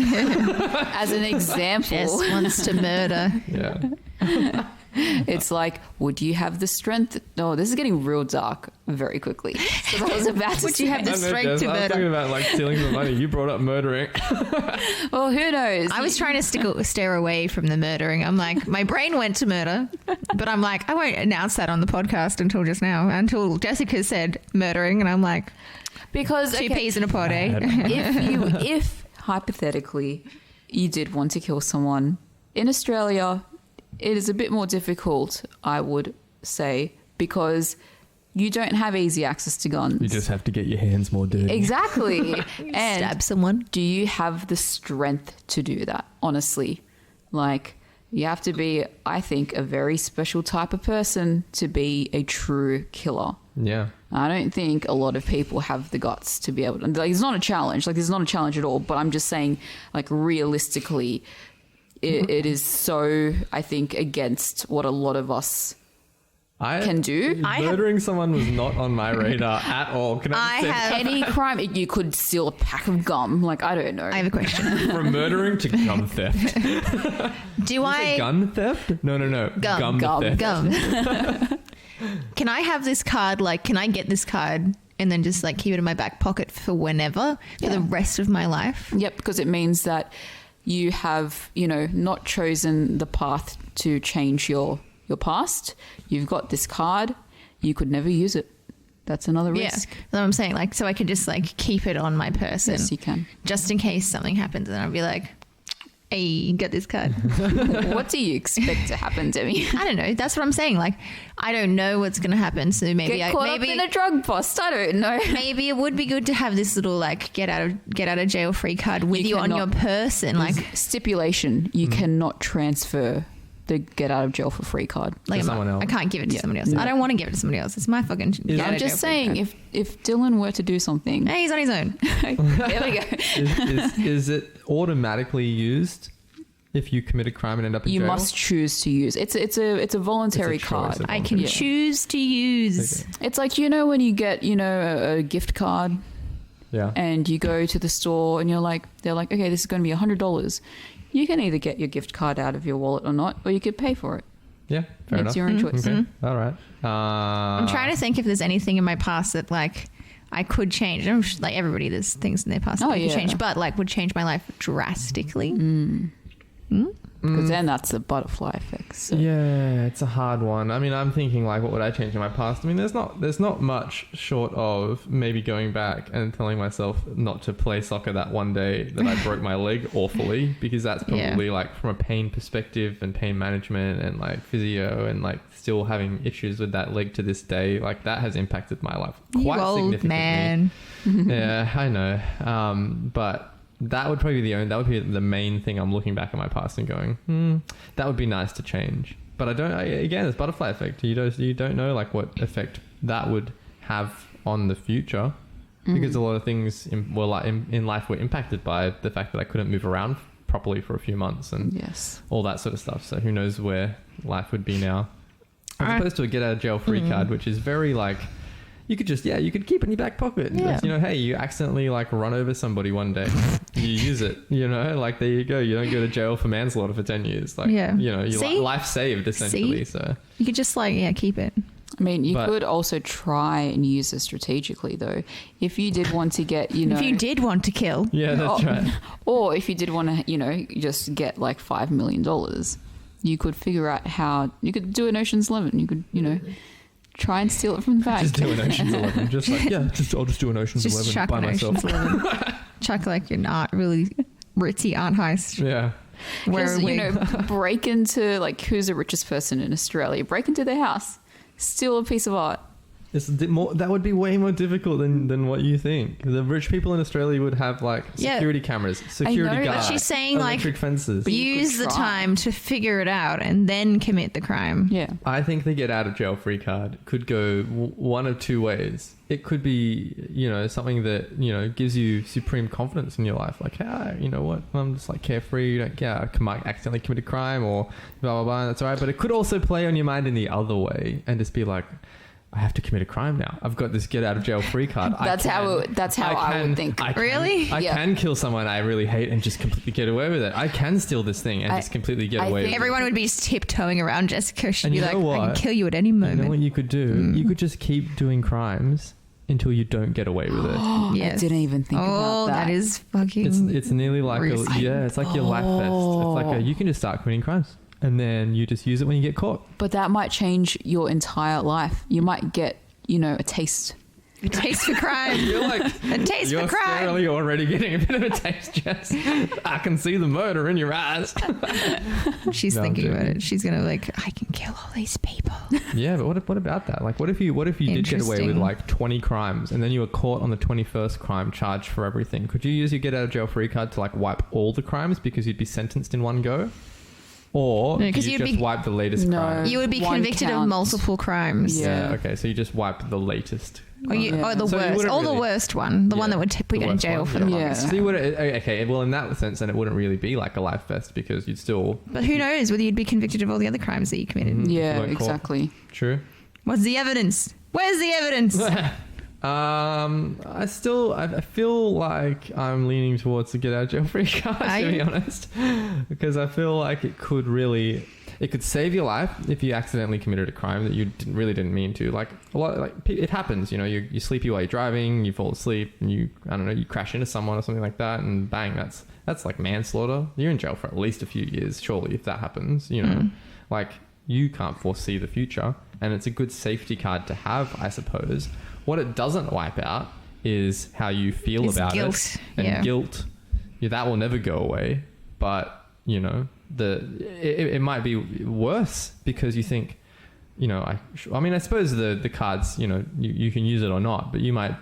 As an example, Jess wants to murder. Yeah. it's would you have the strength? Oh, this is getting real dark very quickly. Because I was about to Would you have the I know, strength Jess, to I was murder? talking about stealing the money. You brought up murdering. Well, who knows? I was trying to stare away from the murdering. I'm my brain went to murder, but I'm I won't announce that on the podcast until just now, until Jessica said murdering, and I'm because two peas in a pod, eh? if hypothetically you did want to kill someone in Australia, it is a bit more difficult, I would say, because you don't have easy access to guns. You just have to get your hands more dirty. Exactly. And Stab someone. do you have the strength to do that? Honestly, You have to be, I think, a very special type of person to be a true killer. Yeah. I don't think a lot of people have the guts to be able to. Like, it's not a challenge. Like, it's not a challenge at all. But I'm just saying, like, realistically, it is so, I think, against what a lot of us can do. Murdering someone was not on my radar at all. Can I say Any crime, you could steal a pack of gum. Like, I don't know. I have a question. from murdering to gun theft? Do I Gun theft? No. Gum theft. gum? Can I have this card? Like, can I get this card and then just like keep it in my back pocket for whenever, for the rest of my life? Yep, because it means that you have, not chosen the path to change your past. You've got this card. You could never use it. That's another risk. Yeah, that's what I'm saying. Like, so I could just like keep it on my person. Yes, you can. Just in case something happens, and I'll be like, "Hey, you got this card." What do you expect to happen, Demi? I don't know. That's what I'm saying. Like, I don't know what's going to happen. So maybe Get caught up in a drug bust. I don't know. maybe it would be good to have this little like get out of jail free card with you on your person. Like, stipulation: you cannot transfer the get out of jail for free card. like someone else. I can't give it to somebody else. I don't want to give it to somebody else. It's my fucking. get out I'm of just jail free saying, card. if Dylan were to do something, Hey, he's on his own. there we go. Is it automatically used if you commit a crime and end up in You jail? must choose to use. It's a voluntary It's a choice card. of I can Yeah. choose to use. Okay. It's like, when you get, a gift card Yeah. and you go to the store and they're like, okay, this is going to be $100. You can either get your gift card out of your wallet or not, or you could pay for it. Yeah. Fair enough. It's your own choice. Okay. All right. I'm trying to think if there's anything in my past that like I could change. I'm sure, like everybody, there's things in their past that they could change, but like would change my life drastically. Because then that's the butterfly effect. So. Yeah, it's a hard one. I mean, I'm thinking like, what would I change in my past? I mean, there's not much short of maybe going back and telling myself not to play soccer that one day that I broke my leg awfully, because that's probably like from a pain perspective and pain management and like physio and like still having issues with that leg to this day. Like that has impacted my life quite You old significantly. man. Yeah, I know. But that would probably be the main thing I'm looking back at my past and going, that would be nice to change. But again, it's butterfly effect. You don't know like what effect that would have on the future, because a lot of things in life were impacted by the fact that I couldn't move around properly for a few months and all that sort of stuff. So who knows where life would be now, as opposed to a get out of jail free card, which is very like, you could just, you could keep it in your back pocket. Yeah. Hey, you accidentally like run over somebody one day. You use it, like there you go. You don't go to jail for manslaughter for 10 years. Like, your life saved essentially. So you could just like, keep it. I mean, you could also try and use it strategically though. If you did want to get, if you did want to kill. yeah, that's right. Or if you did want to, just get like $5 million, you could figure out how, you could do an Ocean's 11. You could, try and steal it from the bank. Just do an Ocean's 11. Just like, I'll just do an Ocean's Just 11 chuck by an myself. Ocean's 11. Chuck like an art really ritzy art heist. Yeah. Because, break into, like, who's the richest person in Australia? Break into their house, steal a piece of art. That would be way more difficult than what you think. The rich people in Australia would have like security cameras, security guards. But she's saying electric like fences. use the time to figure it out and then commit the crime. Yeah. I think the get out of jail free card could go one of two ways. It could be, something that, gives you supreme confidence in your life. Like, hey, you know what? I'm just like carefree. I might accidentally commit a crime or blah, blah, blah. That's all right. But it could also play on your mind in the other way and just be like, I have to commit a crime now. I've got this get out of jail free card. That's how I would think. I can kill someone I really hate and just completely get away with it. I can steal this thing and just completely get away with it. Everyone would be just tiptoeing around Jessica. She'd be like, what? I can kill you at any moment. You know what you could do? You could just keep doing crimes until you don't get away with it. I didn't even think about that. That is fucking... It's nearly like it's like your life vest. It's like you can just start committing crimes and then you just use it when you get caught. But that might change your entire life. You might get, a taste. A taste for crime. You're like, a taste for crime. You're scarily already getting a bit of a taste, Jess. I can see the murder in your eyes. She's thinking about it. She's gonna I can kill all these people. Yeah, but what about that? Like, what if you did get away with like 20 crimes and then you were caught on the 21st crime, charged for everything? Could you use your get out of jail free card to like wipe all the crimes because you'd be sentenced in one go? Or No, do 'cause you you'd just be- wipe the latest No. crime? You would be One convicted of count. multiple crimes. Yeah. Okay, so you just wipe the latest. Or, Yeah. or the So you worst. wouldn't Or the really- worst one. The one Yeah, that would put the you in worst jail one, for the yeah. longest. So you would okay. Well, in that sense, then it wouldn't really be like a life vest because you'd still But who knows whether you'd be convicted of all the other crimes that you committed. Mhm. Yeah, Weren't caught. exactly. true. What's the evidence? Where's the evidence? I feel like I'm leaning towards the get out of jail free card, Are to be you? honest, because I feel like it could save your life if you accidentally committed a crime that you really didn't mean to. Like it happens, you know, you're sleepy while you're driving, you fall asleep, and you crash into someone or something like that, and bang, that's like manslaughter. You're in jail for at least a few years, surely, if that happens. You know, like you can't foresee the future, and it's a good safety card to have, I suppose. What it doesn't wipe out is how you feel It's about guilt, it, and yeah. guilt. Yeah, that will never go away. But you know, it might be worse because you think, you know, I mean, I suppose the cards, you know, you can use it or not, but you might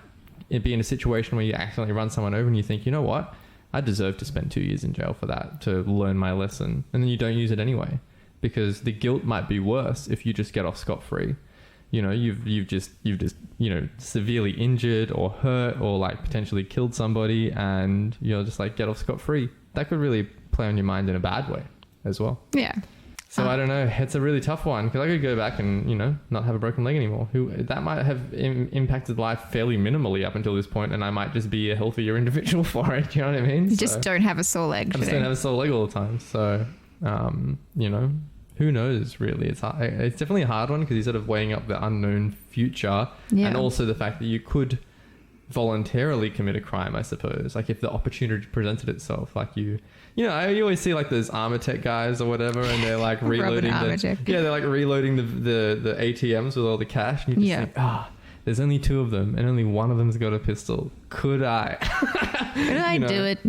be in a situation where you accidentally run someone over and you think, you know what, I deserve to spend 2 years in jail for that, to learn my lesson, and then you don't use it anyway because the guilt might be worse if you just get off scot-free. You know, you've just you know, severely injured or hurt or like potentially killed somebody, and you're just like get off scot-free. That could really play on your mind in a bad way as well. Yeah. So I don't know. It's a really tough one because I could go back and, you know, not have a broken leg anymore. That might have impacted life fairly minimally up until this point, and I might just be a healthier individual for it. Do you know what I mean? You just don't have a sore leg I just today. don't have a sore leg all the time. So, you know, who knows? Really, it's definitely a hard one because you're sort of weighing up the unknown future, Yeah. and also the fact that you could voluntarily commit a crime, I suppose. Like if the opportunity presented itself, like you know, you always see like those Armatech guys or whatever, and they're like reloading they're like reloading the ATMs with all the cash, and you just think, there's only 2 of them, and only one of them's got a pistol. Could I? Could I do it?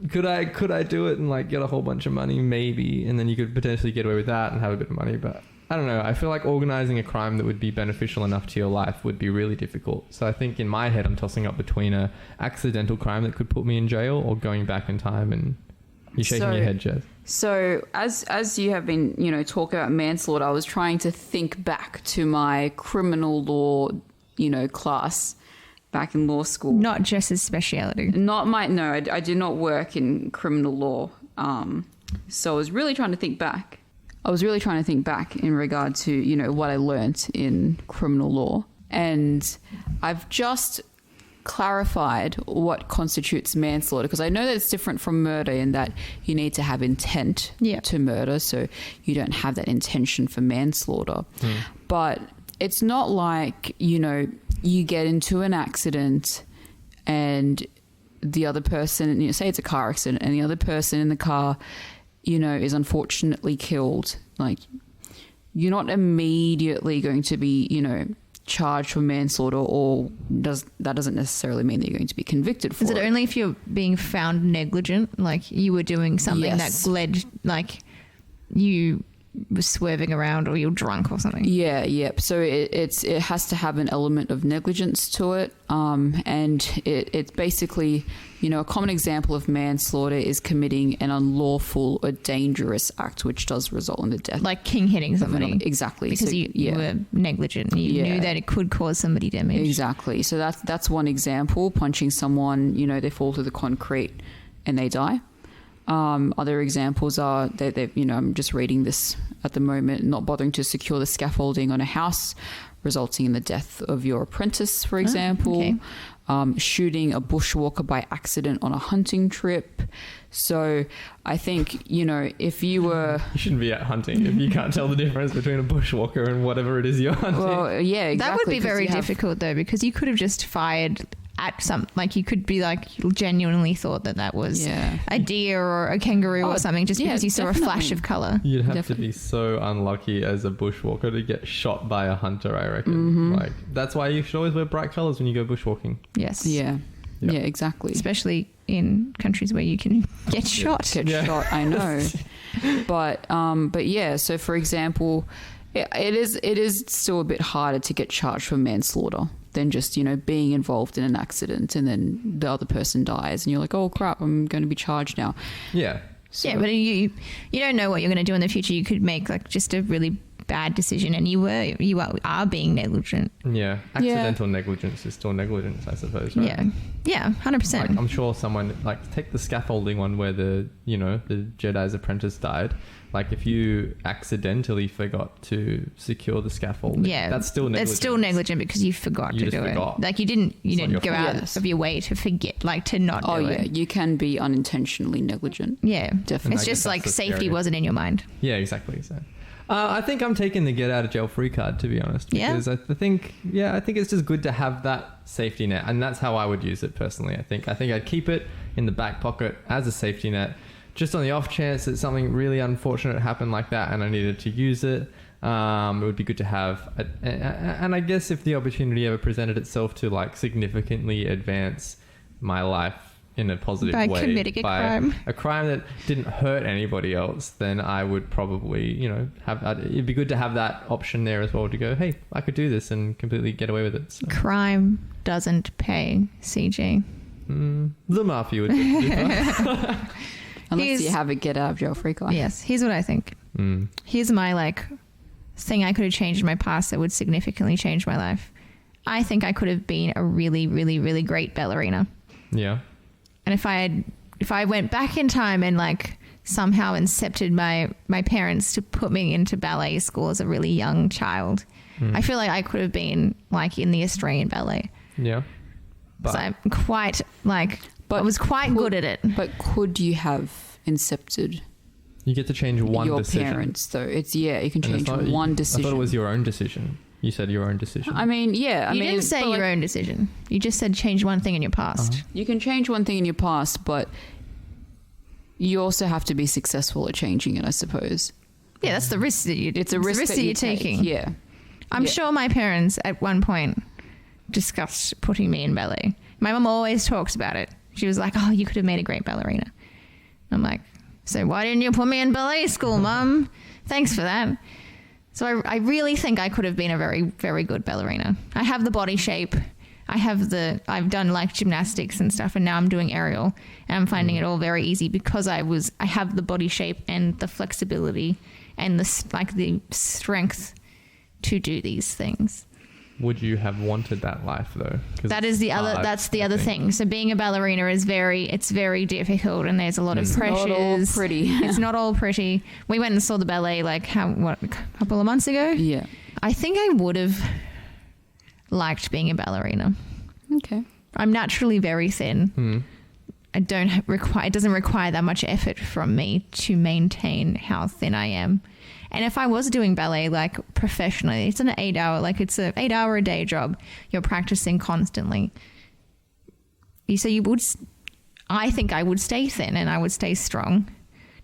Could I do it and like get a whole bunch of money? Maybe, and then you could potentially get away with that and have a bit of money, but I don't know. I feel like organizing a crime that would be beneficial enough to your life would be really difficult. So I think in my head, I'm tossing up between a accidental crime that could put me in jail or going back in time. And you're shaking your head, Jez. So as you have been, you know, talking about manslaughter, I was trying to think back to my criminal law, you know, class back in law school. Not Jess's speciality. I did not work in criminal law. So I was really trying to think back. In regard to, you know, what I learnt in criminal law. And I've just clarified what constitutes manslaughter, because I know that it's different from murder in that you need to have intent to murder, so you don't have that intention for manslaughter. But it's not like, you know, you get into an accident and the other person, you know, say it's a car accident, and the other person in the car, you know, is unfortunately killed. Like, you're not immediately going to be, you know, charged for manslaughter, or that doesn't necessarily mean that you're going to be convicted for it. Is it only if you're being found negligent, like you were doing something that led, like you were swerving around or you're drunk or something? Yep. So it has to have an element of negligence to it, and it's basically, you know, a common example of manslaughter is committing an unlawful or dangerous act which does result in the death. Like king hitting somebody. Exactly. Because you were negligent. You knew that it could cause somebody damage. Exactly. So that's one example. Punching someone, you know, they fall through the concrete and they die. Other examples are they you know, I'm just reading this at the moment, not bothering to secure the scaffolding on a house, resulting in the death of your apprentice, for example. Okay. Shooting a bushwalker by accident on a hunting trip. So I think, you know, if you were... You shouldn't be out hunting if you can't tell the difference between a bushwalker and whatever it is you're hunting. Well, yeah, exactly. That would be very difficult though, because you could have just fired at some, like you could be like genuinely thought that was a deer or a kangaroo or something, just because you saw a flash of color. You'd have to be so unlucky as a bushwalker to get shot by a hunter, I reckon. Like, that's why you should always wear bright colors when you go bushwalking. Yes. Yeah, exactly. Especially in countries where you can get shot. Shot, I know. But yeah, so for example, it is still a bit harder to get charged for manslaughter than just, you know, being involved in an accident and then the other person dies and you're like, oh crap, I'm going to be charged now. Yeah. So, Yeah, but you don't know what you're going to do in the future. You could make like just a really bad decision, and you are being negligent. Yeah, accidental negligence is still negligence, I suppose. Right? Yeah, 100%. Like, I'm sure someone like take the scaffolding one where the Jedi's apprentice died. Like if you accidentally forgot to secure the scaffolding, that's still negligence. It's still negligent because you forgot to do it. Like you didn't go out of your way to forget, like to not do it. Oh yeah, you can be unintentionally negligent. Yeah, definitely. It's just like safety wasn't in your mind. Yeah, exactly. So. I think I'm taking the get out of jail free card, to be honest, because I think it's just good to have that safety net, and that's how I would use it personally. I think I'd keep it in the back pocket as a safety net, just on the off chance that something really unfortunate happened like that and I needed to use it. It would be good to have, and I guess if the opportunity ever presented itself to like significantly advance my life in a positive way committing a crime that didn't hurt anybody else, then I would probably, it'd be good to have that option there as well to go, hey, I could do this and completely get away with it. So. Crime doesn't pay, CG. The mafia would. Unless you have a get out of jail free card. Yes, here's what I think. Here's my like thing I could have changed in my past that would significantly change my life. I think I could have been a really, really, really great ballerina. Yeah. And if I went back in time and like somehow incepted my parents to put me into ballet school as a really young child, I feel like I could have been like in the Australian ballet. Yeah. But so I'm quite like, I was quite good at it. But could you have incepted? You get to change one decision. Your parents, though. You can change one decision. I thought it was your own decision. You said your own decision. I mean, yeah. You didn't say your own decision. You just said change one thing in your past. You can change one thing in your past, but you also have to be successful at changing it, I suppose. Yeah, that's the risk that it's a risk that you're taking. Yeah. I'm sure my parents at one point discussed putting me in ballet. My mum always talks about it. She was like, oh, you could have made a great ballerina. I'm like, so why didn't you put me in ballet school, Mum? Thanks for that. So I really think I could have been a very, very good ballerina. I have the body shape. I've done like gymnastics and stuff, and now I'm doing aerial, and I'm finding it all very easy because I have the body shape and the flexibility and the strength to do these things. Would you have wanted that life though? That's the other thing. So being a ballerina is very difficult, and there's a lot of pressures. It's not all pretty. It's not all pretty. We went and saw the ballet a couple of months ago. Yeah. I think I would have liked being a ballerina. Okay. I'm naturally very thin. It doesn't require that much effort from me to maintain how thin I am. And if I was doing ballet like professionally, it's an 8-hour, it's an 8-hour a day job. You're practicing constantly. I think I would stay thin and I would stay strong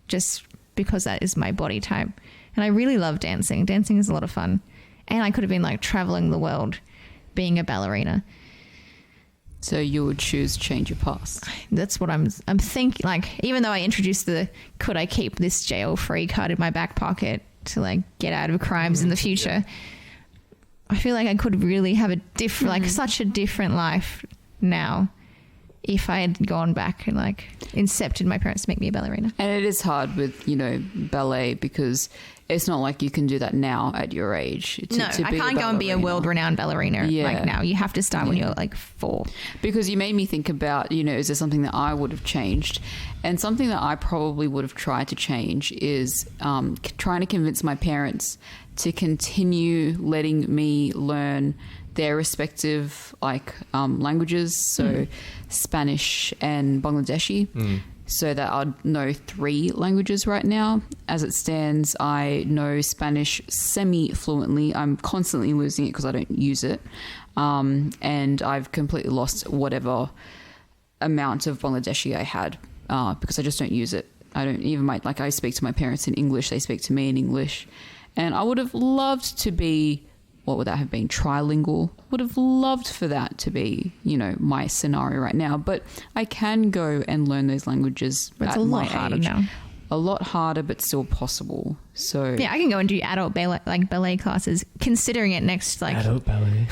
just because that is my body type. And I really love dancing. Dancing is a lot of fun. And I could have been like traveling the world being a ballerina. So you would choose change your past. That's what I'm thinking. Like, even though I introduced could I keep this jail free card in my back pocket to like get out of crimes in the future, I feel like I could really have a different, such a different life now if I had gone back and like incepted my parents to make me a ballerina. And it is hard with, ballet because it's not like you can do that now at your age. I can't go and be a world-renowned ballerina like now. You have to start when you're like 4. Because you made me think about, is there something that I would have changed? And something that I probably would have tried to change is trying to convince my parents to continue letting me learn their respective languages, so Spanish and Bangladeshi. So that I'd know 3 languages right now. As it stands, I know Spanish semi-fluently. I'm constantly losing it because I don't use it. And I've completely lost whatever amount of Bangladeshi I had because I just don't use it. I don't even I speak to my parents in English. They speak to me in English. And I would have loved to be, what would that have been? Trilingual. Would have loved for that to be, my scenario right now. But I can go and learn those languages but it's a lot harder now. a lot harder, but still possible. So Yeah, I can go and do adult ballet classes. Considering it next Adult ballet.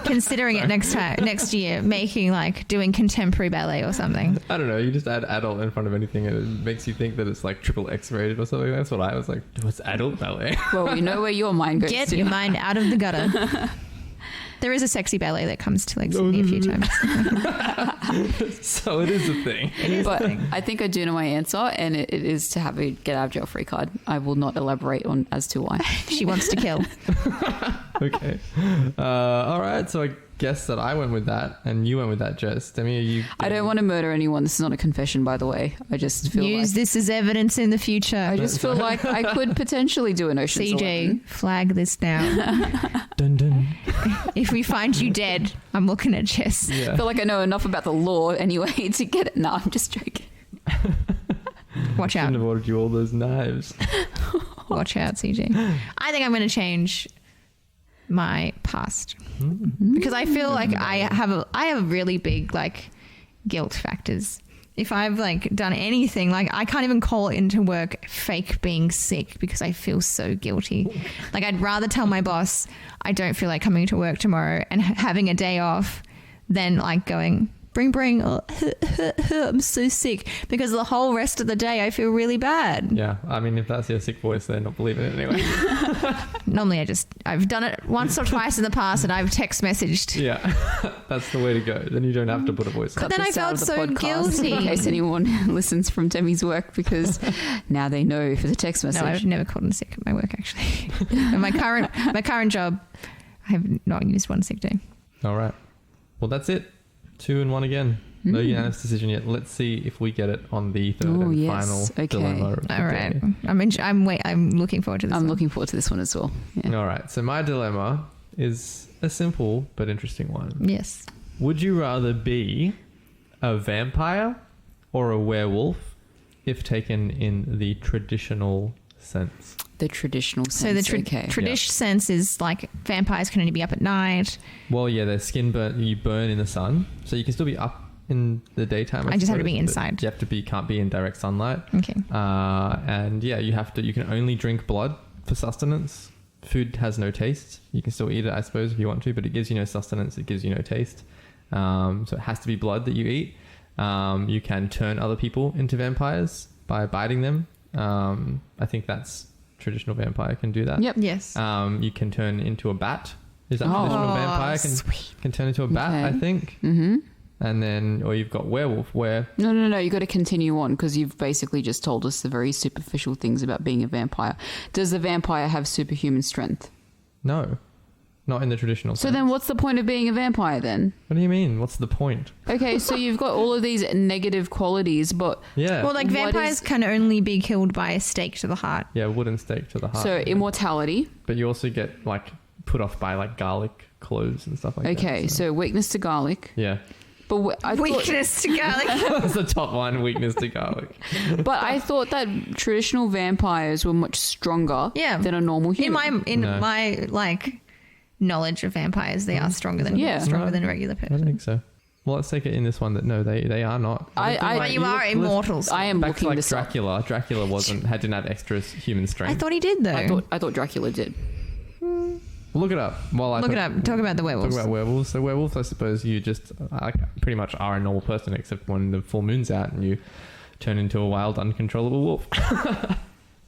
considering it next year, making doing contemporary ballet or something. I don't know. You just add adult in front of anything, and it makes you think that it's like triple X rated or something. That's what I was like. What's adult ballet? well, you know where your mind goes Get to. your mind out of the gutter. There is a sexy ballet that comes to Sydney a few times. So it is a thing. But I think I do know my answer, and it is to have a get out of jail free card. I will not elaborate on as to why. She wants to kill. Okay. All right. So I guess that I went with that, and you went with that, Jess. Demi, are you? I don't want to murder anyone. This is not a confession, by the way. I just feel Use this as evidence in the future. I just feel like I could potentially do an Ocean's CJ, 11. flag this now. Dun, dun. If we find you dead, I'm looking at Jess. I Yeah. feel like I know enough about the law anyway to get it. No, I'm just joking. Watch out. Shouldn't have ordered you all those knives. Watch out, CJ. I think I'm going to change my past because I feel like I have really big guilt factors. If I've done anything, I can't even call into work fake being sick because I feel so guilty. I'd rather tell my boss I don't feel like coming to work tomorrow and having a day off than going bring, oh, I'm so sick, because the whole rest of the day I feel really bad. Yeah. I mean, if that's your sick voice, they're not believing it anyway. Normally I've done it once or twice in the past and I've text messaged. Yeah. That's the way to go. Then you don't have to put a voice on. But then I This out felt of the so podcast guilty. in case anyone listens from Demi's work, because now they know for the text message. No, I've never called in sick at my work actually. In my current job, I have not used one sick day. All right. Well, that's it. 2 and 1 again. No unanimous decision yet. Let's see if we get it on the third Oh, and yes. final Okay. dilemma. Of the All right, day. I'm looking forward to this. I'm one. looking forward to this one as well. Yeah. All right. So my dilemma is a simple but interesting one. Yes. Would you rather be a vampire or a werewolf if taken in the traditional sense? The traditional sense. So the okay. traditional sense is vampires can only be up at night. Well, yeah, their skin you burn in the sun, so you can still be up in the daytime. I just have to be suppose, but inside. You have to can't be in direct sunlight. Okay. And yeah, you can only drink blood for sustenance. Food has no taste. You can still eat it, I suppose, if you want to, but it gives you no sustenance. It gives you no taste. So it has to be blood that you eat. You can turn other people into vampires by biting them. I think that's traditional vampire can do that. Yep. Yes. You can turn into a bat. Is that Oh. traditional vampire Sweet. can turn into a bat? Okay. I think. Mm-hmm. And then, or you've got werewolf, where No. You got to continue on, because you've basically just told us the very superficial things about being a vampire. Does the vampire have superhuman strength? no, not in the traditional. So sense. then what's the point of being a vampire then? What do you mean? What's the point? Okay, so you've got all of these negative qualities, but Yeah. Well, What vampires is- can only be killed by a stake to the heart. yeah, wooden stake to the heart. so immortality. But you also get put off by garlic cloves and stuff like that. Okay, so weakness to garlic. Yeah. But I thought, Weakness to garlic. That's the top one, weakness to garlic. but I thought that traditional vampires were much stronger Yeah. than a normal human. In No. my knowledge of vampires, they are stronger than Yeah. than a regular I person. think so. Well, let's take it in this one that no, they are not. But you are immortals. I am Back looking to this up. Dracula. Dracula didn't have extra human strength. I thought he did though. I thought Dracula did. Look it up. Look it up. Talk about the werewolves. Talk about werewolves. So werewolves, I suppose you just pretty much are a normal person, except when the full moon's out and you turn into a wild, uncontrollable wolf.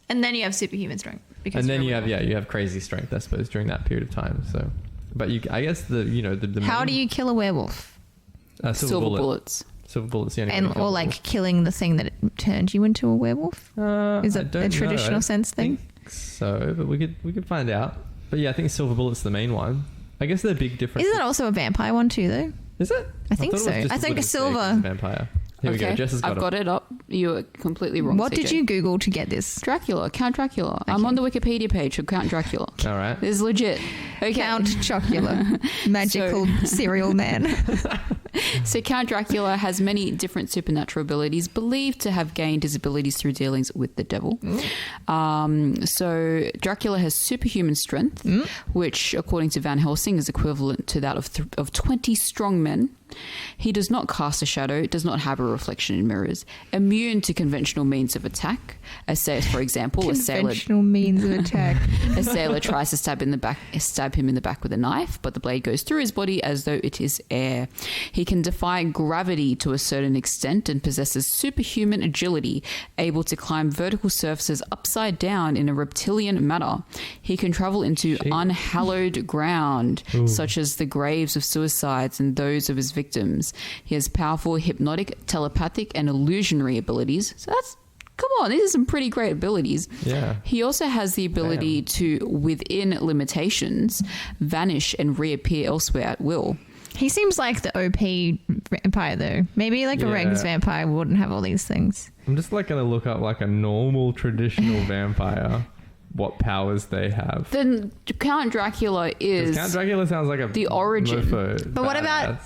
And then you have superhuman strength. Because And then you're a werewolf. you have crazy strength, I suppose, during that period of time. So, but I guess the How main, do you kill a werewolf? Silver bullets. Silver bullets. The only way to kill Or a wolf. killing the thing that turned you into a werewolf? Is I it don't a know. traditional I sense thing? think so, but we could find out. But yeah, I think silver bullet's the main one. I guess the big difference. Isn't that also a vampire one too, though? Is it? I think thought it so. was just I a think wooden a stake silver- as a vampire. Here we go. Jess has I've got it up. You're completely wrong. What did CJ. you Google to get this? Dracula, Count Dracula. I'm Okay. on the Wikipedia page for Count Dracula. All right. This is legit. Okay. Count Chocula, magical cereal man. So Count Dracula has many different supernatural abilities, believed to have gained his abilities through dealings with the devil. So Dracula has superhuman strength, which, according to Van Helsing, is equivalent to that of 20 strong men. He does not cast a shadow, does not have a reflection in mirrors, immune to conventional means of attack. For example, Conventional means of attack. a sailor tries to stab him in the back with a knife, but the blade goes through his body as though it is air. He can defy gravity to a certain extent and possesses superhuman agility, able to climb vertical surfaces upside down in a reptilian manner. He can travel into unhallowed ground, such as the graves of suicides and those of his victims. He has powerful hypnotic, telepathic, and illusionary abilities. So come on, these are some pretty great abilities. Yeah. He also has the ability to, within limitations, vanish and reappear elsewhere at will. He seems like the OP vampire, though. Maybe like a Regn's vampire wouldn't have all these things. I'm just like going to look up like a normal traditional vampire, what powers they have. Then Count Dracula is... Count Dracula sounds like the origin. But what about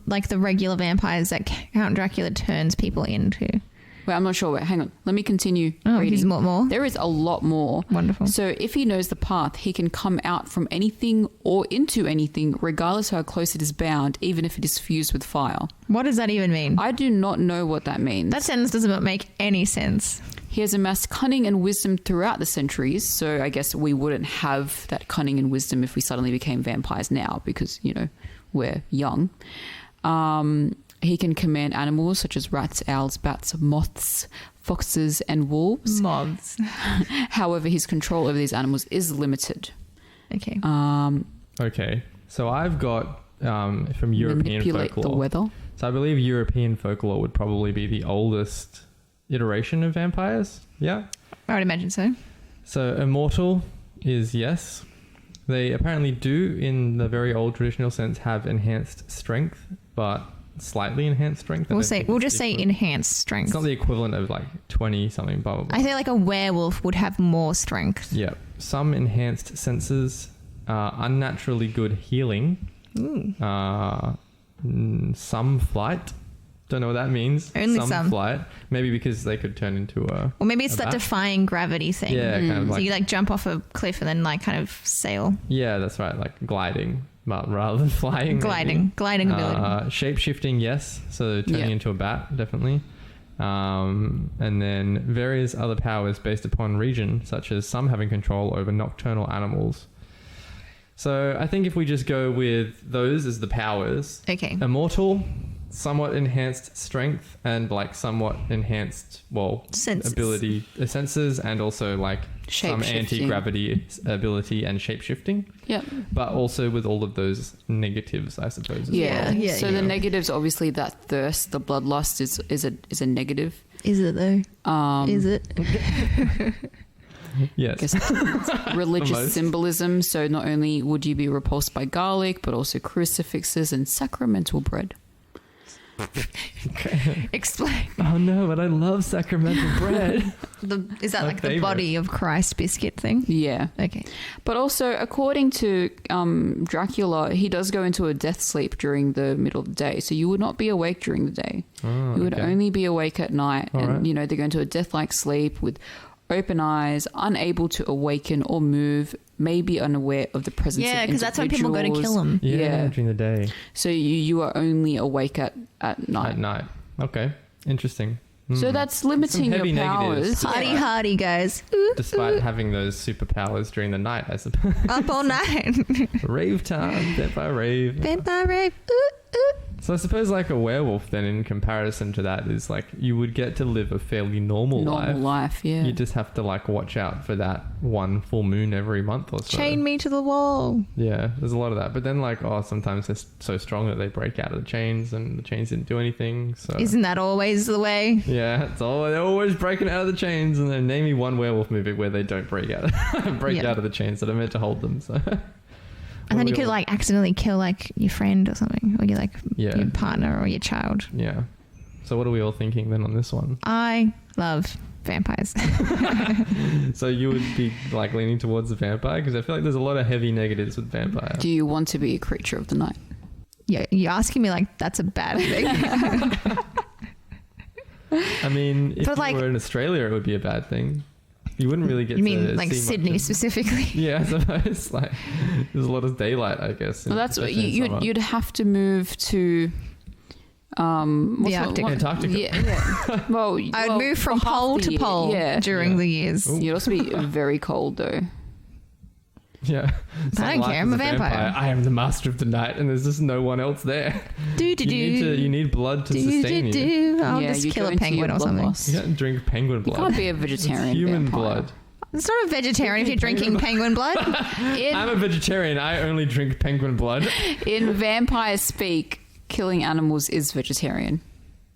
like the regular vampires that Count Dracula turns people into? Wait, I'm not sure. Wait, hang on. Let me continue reading. There's more? There is a lot more. Wonderful. So if he knows the path, he can come out from anything or into anything, regardless of how close it is bound, even if it is fused with fire. What does that even mean? I do not know what that means. That sentence doesn't make any sense. He has amassed cunning and wisdom throughout the centuries, so I guess we wouldn't have that cunning and wisdom if we suddenly became vampires now because, we're young. He can command animals such as rats, owls, bats, moths, foxes, and wolves. Moths. However, his control over these animals is limited. Okay. Okay. So I've got from European manipulate folklore. the weather. So I believe European folklore would probably be the oldest iteration of vampires. Yeah. I would imagine so. So immortal is yes. They apparently do, in the very old traditional sense, have enhanced strength, but slightly enhanced strength. We'll just say enhanced strength. It's not the equivalent of like 20 something, blah, blah, blah. I think like a werewolf would have more strength. Yeah. Some enhanced senses, unnaturally good healing, some flight. Don't know what that means. Only some flight. Maybe because they could turn into a... Or maybe it's that bat. defying gravity thing. Yeah, kind of like... So you like jump off a cliff and then like kind of sail. Yeah, that's right. Like gliding, but rather than flying. Gliding ability. Shape-shifting, yes. So turning into a bat, definitely. And then various other powers based upon region, such as some having control over nocturnal animals. So I think if we just go with those as the powers. Okay. Immortal, somewhat enhanced strength, and like somewhat enhanced, senses. Ability, senses, and also like some anti-gravity ability and shape-shifting. Yep. But also with all of those negatives, I suppose. As well. So the negatives, obviously, that thirst, the bloodlust is a negative. Is it though? Is it? Yes. Religious symbolism. So not only would you be repulsed by garlic, but also crucifixes and sacramental bread. Okay. Explain. Oh no, but I love sacramental bread. Is that My like favorite. the body of Christ biscuit thing? Yeah. Okay. But also, according to Dracula, he does go into a death sleep during the middle of the day. So you would not be awake during the day. Oh, you would only be awake at night. All and, right. they go into a death-like sleep with open eyes, unable to awaken or move, maybe unaware of the presence of because that's when people go to kill them. Yeah, during the day. So you are only awake at night. At night. Okay. Interesting. So that's limiting Some your heavy negatives. powers. Hardy, guys. Despite having those superpowers during the night, I suppose. Up all night. Rave time. Vampire rave. Vampire rave. So I suppose like a werewolf then in comparison to that is like you would get to live a fairly normal life. Yeah. You just have to like watch out for that one full moon every month or so. Chain me to the wall. Yeah, there's a lot of that. But then like, sometimes they're so strong that they break out of the chains and the chains didn't do anything. So Isn't that always the way? yeah, they're always breaking out of the chains. And then name me one werewolf movie where they don't break out out of the chains that are meant to hold them. So And then you could like accidentally kill like your friend or something, or your Yeah. partner or your child. Yeah. So what are we all thinking then on this one? I love vampires. So you would be like leaning towards the vampire, because I feel like there's a lot of heavy negatives with vampire. Do you want to be a creature of the night? Yeah, you're asking me like that's a bad thing. I mean, if But, you like- were in Australia, it would be a bad thing. You wouldn't really get You to mean like see much Sydney of- specifically? Yeah, I suppose. Like, there's a lot of daylight, I guess. Well, that's what especially in summer. you'd have to move to. The Arctic. Antarctica. Yeah. Well, I would move from for half pole the to year, pole Yeah. during the years. You'd also be very cold though. Yeah. I Some don't life care, I'm as a vampire. I am the master of the night, and there's just no one else there. You need blood to sustain you. I'll Yeah, just you kill go a into penguin your or blood something. loss. You can't drink penguin You blood. can't be a It's vegetarian. human vampire. blood. It's not a vegetarian if you're drinking penguin blood. I'm a vegetarian. I only drink penguin blood. In vampire speak, killing animals is vegetarian.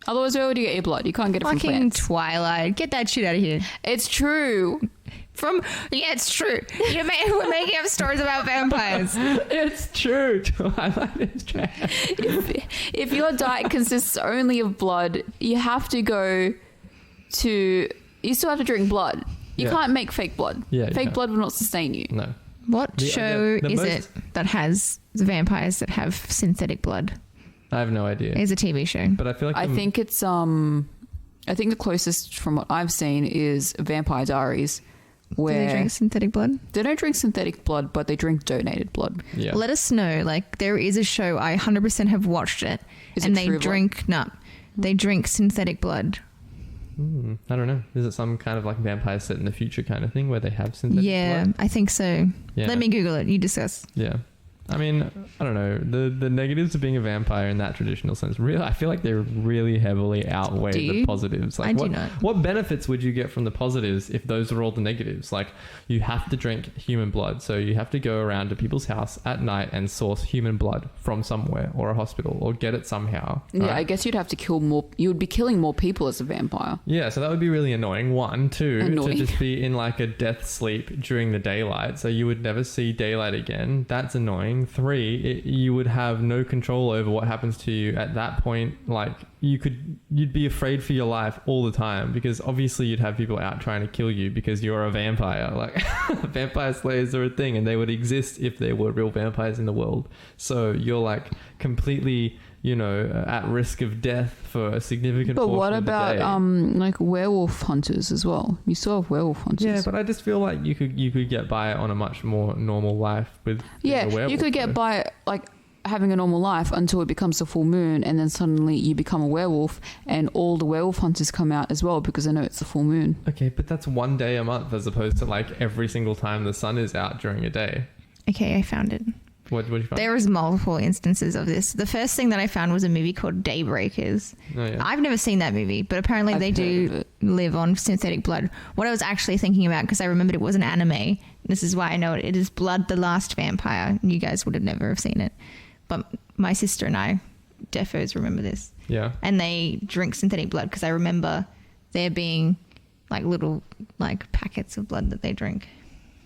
Otherwise, where would you get your blood? You can't get it from Fucking plants. Twilight. Get that shit out of here. It's true. It's true. We're making up stories about vampires. It's true. Twilight is trash. If your diet consists only of blood, you have to go to. You still have to drink blood. You Yeah. can't make fake blood. Yeah, you Fake can't. blood will not sustain you. No. What show the is most- it that has the vampires that have synthetic blood? I have no idea. It's a TV show. But I feel like I think it's I think the closest from what I've seen is Vampire Diaries, Do where they drink synthetic blood? they don't drink synthetic blood, but they drink donated blood. yeah. Let us know. Like, there is a show, I 100% have watched it. Is and it they True Blood? drink, they drink synthetic blood. I don't know. Is it some kind of like vampire set in the future kind of thing where they have synthetic Yeah, blood? I think so. Yeah. Let me Google it. You discuss. Yeah. I mean, I don't know. The negatives of being a vampire in that traditional sense, really, I feel like they really heavily outweigh Do the you? positives. Like, I do what, not. What benefits would you get from the positives if those are all the negatives? Like, you have to drink human blood, so you have to go around to people's house at night and source human blood from somewhere or a hospital or get it somehow. Yeah, right? I guess you'd have to kill more. You would be killing more people as a vampire. Yeah, so that would be really annoying. One, two, Annoying. to just be in like a death sleep during the daylight, so you would never see daylight again. That's annoying. Three, you would have no control over what happens to you at that point. Like, you'd be afraid for your life all the time, because obviously you'd have people out trying to kill you because you're a vampire. Like, vampire slayers are a thing, and they would exist if there were real vampires in the world. So you're like completely, at risk of death for a significant But portion what of the about day. like werewolf hunters as well? You still have werewolf hunters. Yeah, but I just feel like you could get by on a much more normal life with being a werewolf, you could get though. by like having a normal life until it becomes a full moon, and then suddenly you become a werewolf, and all the werewolf hunters come out as well because they know it's a full moon. Okay, but that's one day a month as opposed to like every single time the sun is out during a day. Okay, I found it. What did you find? There is multiple instances of this. The first thing that I found was a movie called Daybreakers. Oh, yeah. I've never seen that movie, but apparently I've they heard of do it. live on synthetic blood. What I was actually thinking about, because I remembered it was an anime, this is why I know it, it is Blood the Last Vampire. You guys would have never have seen it. But my sister and I, defos, remember this. Yeah. And they drink synthetic blood, because I remember there being like little like packets of blood that they drink.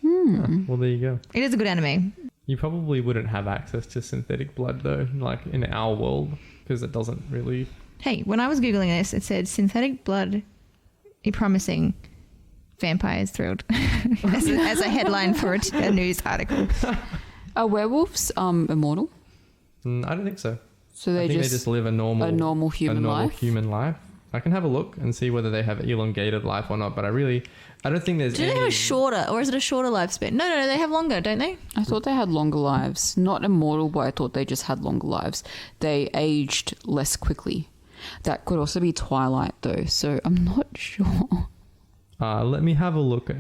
Well, there you go. It is a good anime. You probably wouldn't have access to synthetic blood though, like in our world, because it doesn't really. Hey, when I was Googling this, it said synthetic blood promising, vampires thrilled as a headline for a news article. Are werewolves immortal? I don't think so. So I they think just, they just live a normal human life? human life. I can have a look and see whether they have elongated life or not, but I don't think there's Do they any... have a shorter, or is it a shorter lifespan? No, they have longer, don't they? I thought they had longer lives. Not immortal, but I thought they just had longer lives. They aged less quickly. That could also be Twilight though, so I'm not sure. Let me have a look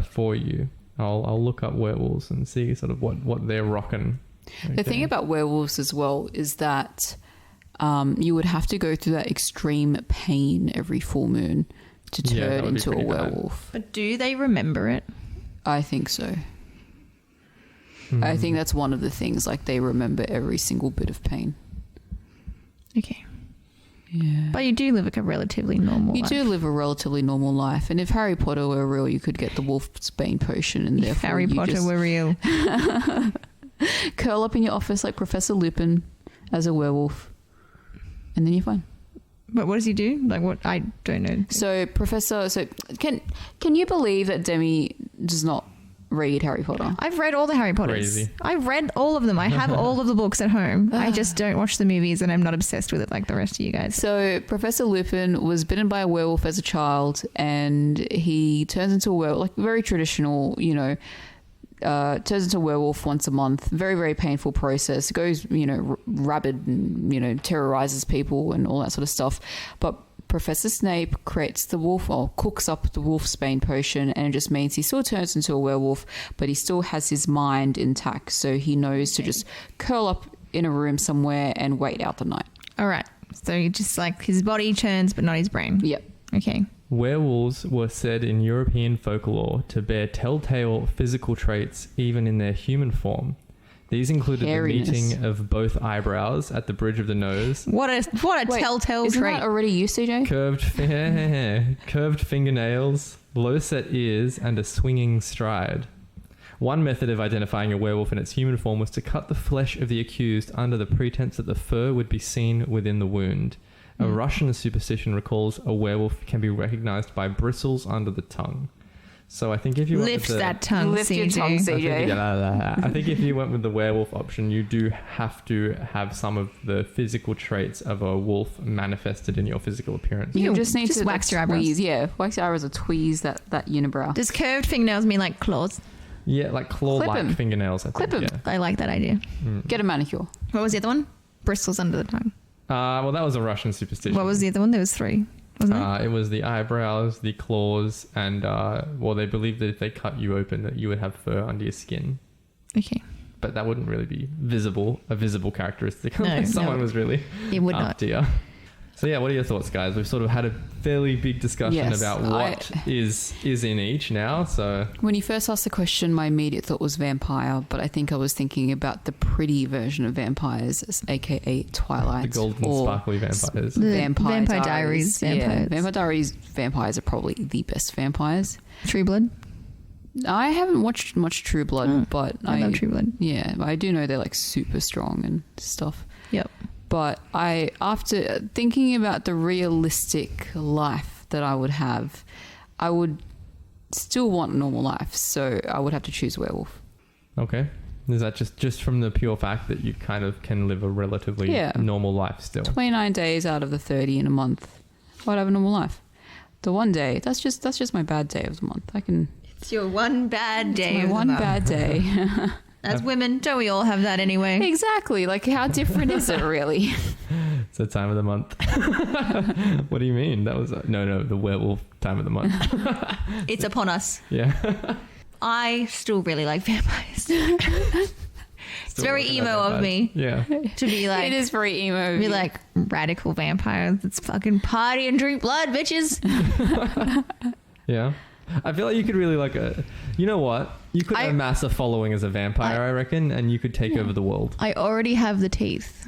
for you. I'll look up werewolves and see sort of what they're rocking. The thing about werewolves as well is that you would have to go through that extreme pain every full moon to Yeah, that turn would be into a pretty bad. werewolf. But do they remember it? I think so. I think that's one of the things, like they remember every single bit of pain. Okay. Yeah. But you do live like a relatively normal You life. do live a relatively normal life, and if Harry Potter were real, you could get the Wolf's Bane potion, and If therefore Harry you Potter just were real. curl up in your office like Professor Lupin as a werewolf, and then you're fine. But what does he do? Like what? I don't know. So can you believe that Demi does not read Harry Potter? I've read all the Harry Potters. Crazy. I've read all of them. I have all of the books at home. I just don't watch the movies, and I'm not obsessed with it like the rest of you guys. So Professor Lupin was bitten by a werewolf as a child, and he turns into a werewolf, like very traditional, turns into a werewolf once a month. Very, very painful process. Goes, rabid and, terrorizes people and all that sort of stuff. But Professor Snape creates the wolf, or cooks up the wolfsbane potion, and it just means he still turns into a werewolf, but he still has his mind intact. So he knows to just curl up in a room somewhere and wait out the night. All right. So you just like his body turns, but not his brain. Yep. Okay. Werewolves were said in European folklore to bear telltale physical traits even in their human form. These included Hairiness. the meeting of both eyebrows at the bridge of the nose, What a telltale Isn't trait. that already you, CJ? curved fingernails, low-set ears, and a swinging stride. One method of identifying a werewolf in its human form was to cut the flesh of the accused under the pretense that the fur would be seen within the wound. A Russian superstition recalls a werewolf can be recognized by bristles under the tongue. So I think if you Lift that tongue, Lift your CJ. tongue, CJ. I think if you went with the werewolf option, you do have to have some of the physical traits of a wolf manifested in your physical appearance. You just need to wax your eyebrows. tweeze. Yeah, wax your eyebrows or tweeze that unibrow. Does curved fingernails mean like claws? Yeah, like Clip claw-like 'em. fingernails. I think. Clip 'em. Yeah. I like that idea. Get a manicure. What was the other one? Bristles under the tongue. Well, that was a Russian superstition. What was the other one? There was 3, wasn't it? It was the eyebrows, the claws, and they believed that if they cut you open, that you would have fur under your skin. Okay. But that wouldn't really be a visible characteristic No, unless someone no. was really It would not. after you. So yeah, what are your thoughts, guys? We've sort of had a fairly big discussion Yes, about what is in each now. So When you first asked the question, my immediate thought was vampire, but I think I was thinking about the pretty version of vampires, aka Twilight. the golden or sparkly vampires. The Vampire Diaries Yeah, vampires. Vampire Diaries vampires are probably the best vampires. True Blood. I haven't watched much True Blood, but I love True Blood. Yeah, I do know they're like super strong and stuff. Yep. But after thinking about the realistic life that I would have, I would still want a normal life. So I would have to choose werewolf. Okay. Is that just from the pure fact that you kind of can live a relatively normal life still? 29 days out of the 30 in a month, I'd have a normal life. The one day, that's just my bad day of the month. It's your one bad day. It's my one bad day. As women, don't we all have that anyway? Exactly. Like, how different is it really? It's the time of the month. What do you mean? That was no, the werewolf time of the month. It's upon us. Yeah. I still really like vampires. It's very Still emo of me Yeah. to be like, It is very emo. be like radical vampires. It's fucking party and drink blood, bitches. Yeah. I feel like you could really you know what? You could amass a following as a vampire, I reckon, and you could take over the world. I already have the teeth.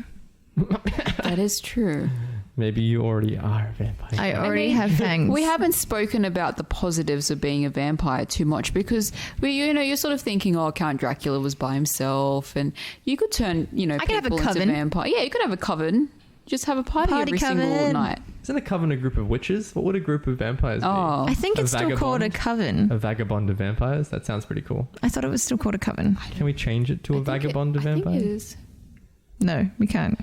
That is true. Maybe you already are a vampire. I already have fangs. We haven't spoken about the positives of being a vampire too much because you're sort of thinking, oh, Count Dracula was by himself, and you could turn, I could have a people into coven. vampire. Yeah, you could have a coven. Just have a party every single coven. night. Isn't a coven a group of witches? What would a group of vampires be? Oh, I think A it's still called a vagabond? coven. A vagabond of vampires? That sounds pretty cool. I thought it was still called a coven. Can we change it to a vagabond of I think it vampires? is. No, we can't.